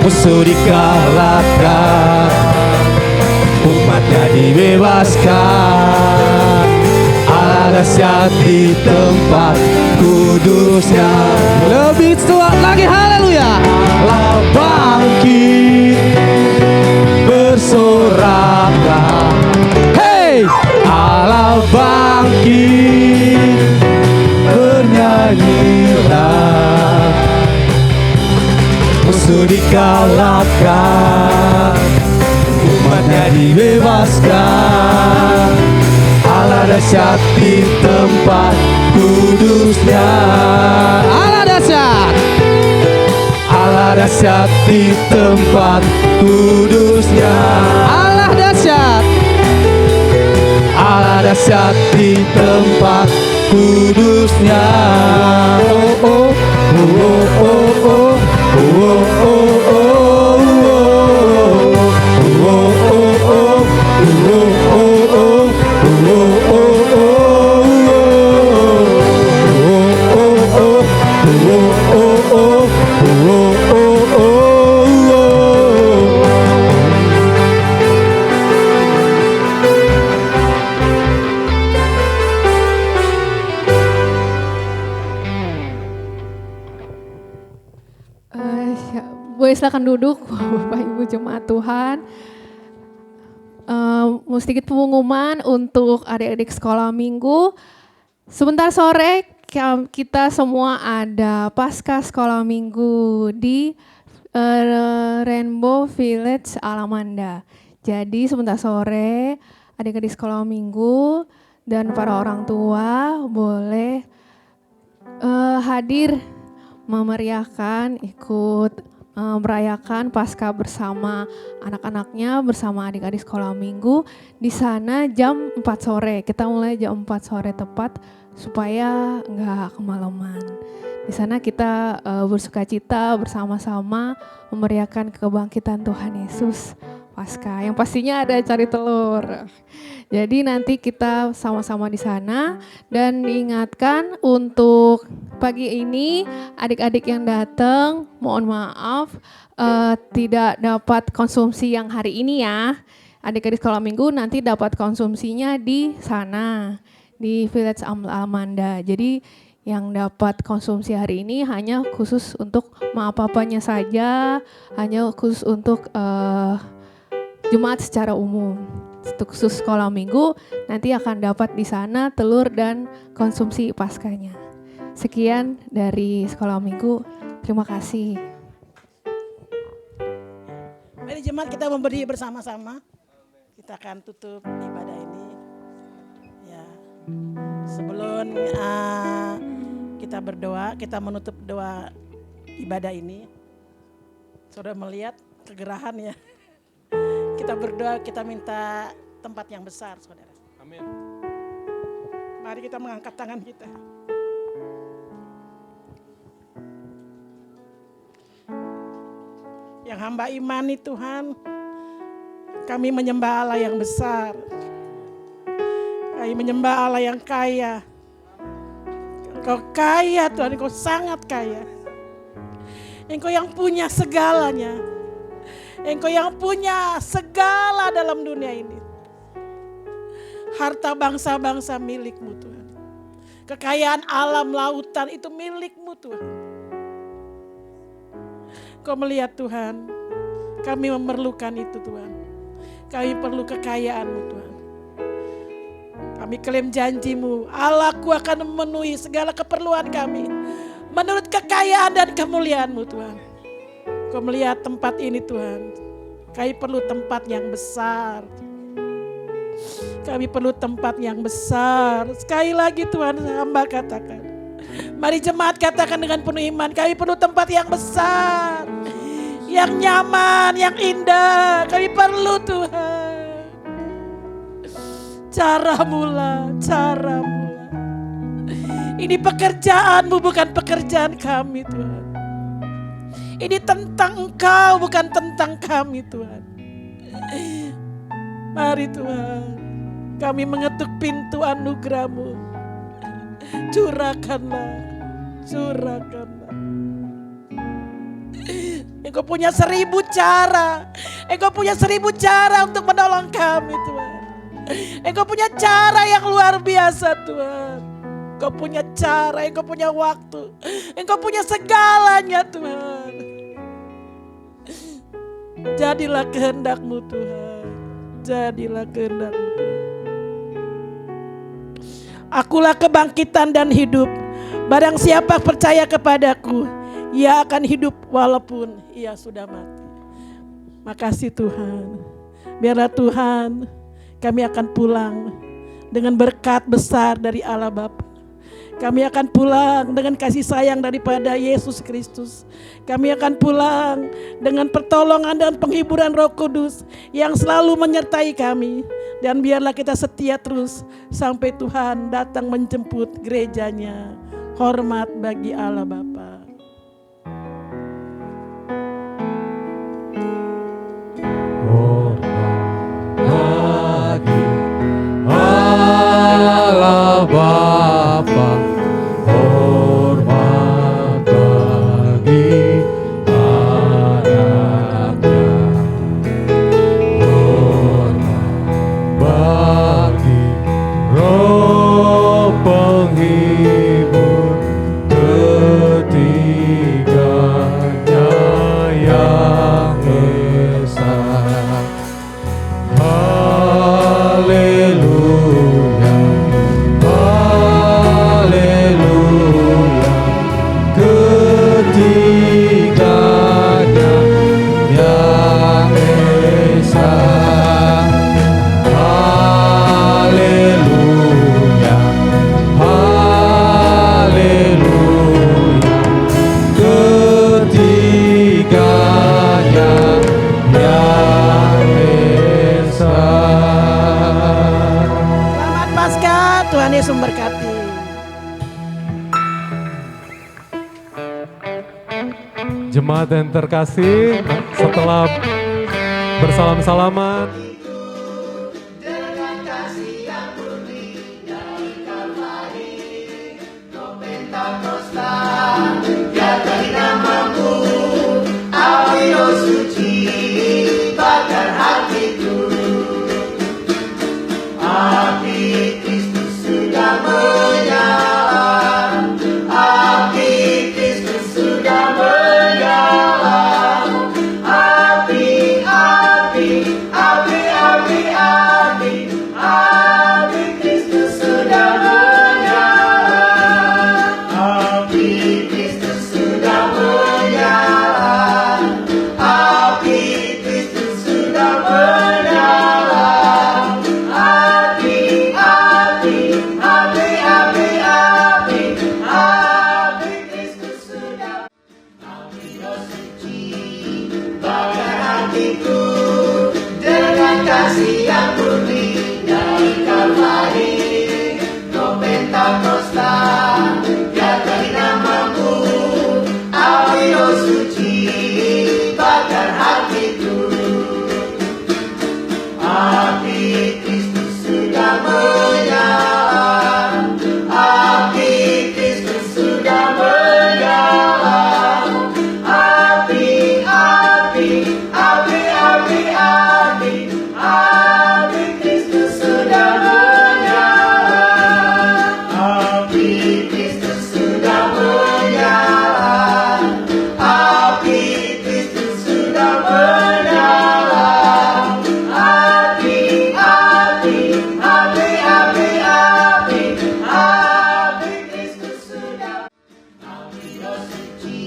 musuh dikalahkan, umatnya dibebaskan. Allah dahsyat di tempat kudusnya. Lebih kuat lagi, haleluya. Allah bangkit, bersoraklah, hei Allah bangkit, bernyanyilah, musuh dikalahkan, umatnya dibebaskan. Allah dahsyat di tempat kudusnya. Allah dahsyat, Allah dahsyat di tempat kudusnya. Allah dahsyat, Allah dahsyat di tempat kudusnya. Oh oh oh oh oh oh oh Boleh silakan duduk, Bapak Ibu Jemaat Tuhan. Mau sedikit pengumuman untuk adik-adik sekolah minggu. Sebentar sore kita semua ada pasca sekolah minggu di Rainbow Village Alamanda. Jadi sebentar sore adik-adik sekolah minggu dan para orang tua boleh hadir memeriahkan, ikut merayakan Paskah bersama anak-anaknya, bersama adik-adik sekolah minggu di sana jam 4 sore. Kita mulai jam 4 sore tepat supaya enggak kemalaman. Di sana kita bersukacita bersama-sama memeriahkan kebangkitan Tuhan Yesus Paskah. Yang pastinya ada cari telur. Jadi nanti kita sama-sama di sana dan diingatkan untuk pagi ini adik-adik yang datang mohon maaf tidak dapat konsumsi yang hari ini ya. Adik-adik sekolah minggu nanti dapat konsumsinya di sana di Village Alamanda. Jadi yang dapat konsumsi hari ini hanya khusus untuk ma-papanya saja, hanya khusus untuk jemaat secara umum. Untuk khusus sekolah minggu nanti akan dapat di sana telur dan konsumsi Paskahnya. Sekian dari sekolah minggu. Terima kasih. Mari jemaat kita memberi bersama-sama. Kita akan tutup ibadah ini. Ya. Sebelum kita berdoa, kita menutup doa ibadah ini. Saudara melihat kegerahan ya. Kita berdoa, kita minta tempat yang besar, saudara. Amin. Mari kita mengangkat tangan kita. Yang hamba imani Tuhan, kami menyembah Allah yang besar. Kami menyembah Allah yang kaya. Engkau kaya Tuhan, Engkau sangat kaya. Engkau yang punya segalanya. Engkau yang punya segala dalam dunia ini. Harta bangsa-bangsa milik-Mu Tuhan. Kekayaan alam lautan itu milik-Mu Tuhan. Kau melihat Tuhan, kami memerlukan itu Tuhan. Kami perlu kekayaan-Mu Tuhan. Kami klaim janji-Mu, Allahku akan memenuhi segala keperluan kami. Menurut kekayaan dan kemuliaan-Mu Tuhan. Kau melihat tempat ini Tuhan. Kami perlu tempat yang besar. Kami perlu tempat yang besar. Sekali lagi Tuhan, hamba katakan. Mari jemaat katakan dengan penuh iman. Kami perlu tempat yang besar. Yang nyaman, yang indah. Kami perlu Tuhan. Cara-Mu. Ini pekerjaan-Mu bukan pekerjaan kami Tuhan. Ini tentang Engkau bukan tentang kami Tuhan. Mari Tuhan, kami mengetuk pintu anugerah-Mu. Curahkanlah. Engkau punya 1000 cara. Engkau punya 1000 cara untuk menolong kami Tuhan. Engkau punya cara yang luar biasa Tuhan. Engkau punya cara, Engkau punya waktu. Engkau punya segalanya Tuhan. Jadilah kehendak-Mu Tuhan. Jadilah kehendak-Mu Tuhan. Akulah kebangkitan dan hidup. Barang siapa percaya kepadaku, ia akan hidup walaupun ia sudah mati. Makasih Tuhan. Biarlah Tuhan, kami akan pulang dengan berkat besar dari Allah Bapa. Kami akan pulang dengan kasih sayang daripada Yesus Kristus. Kami akan pulang dengan pertolongan dan penghiburan Roh Kudus yang selalu menyertai kami. Dan biarlah kita setia terus sampai Tuhan datang menjemput gerejanya. Hormat bagi Allah Bapa. Bagi Allah Bapa, hormat bagi anaknya, hormat bagi Roh penghibur ketiganya yang esa. Haleluya, haleluya, ketiganya yang esa. Haleluya, haleluya, ketiganya yang esa. Selamat Paskah, Tuhan Yesus memberkati. Jemaat yang terkasih, setelah bersalam-salaman, Dengan kasih yang murni dari Kalvari, Kau Pentakosta, biarkan namamu, api roh suci, bakar hatiku. Api Kristus sudah menyala, api Kristus sudah menyala. Api, api, api, api, api, api Kristus sudah menyala. Api Kristus sudah menyala. Api Kristus sudah menyala. Api, api, api, api, api, api Kristus sudah. Api roh suci, bakar hatiku dengan kasih yang murni dari Kalvari. Kau Pentakosta, biarkan namamu, api roh suci, bakar hatiku. Api Kristus sudah menyala. Api Kristus sudah menyala. Api, api, api, api, api, api Kristus sudah menyala. Api Kristus sudah menyala. Api Kristus sudah menyala. Api, api, api, api, api, api Kristus sudah. Api roh suci,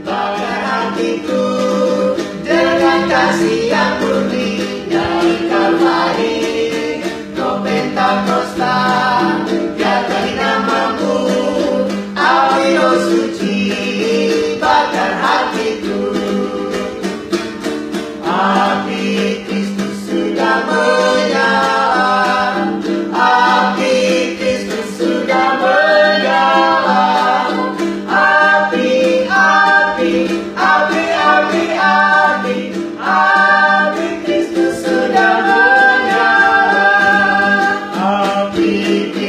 bakar hatiku memiliki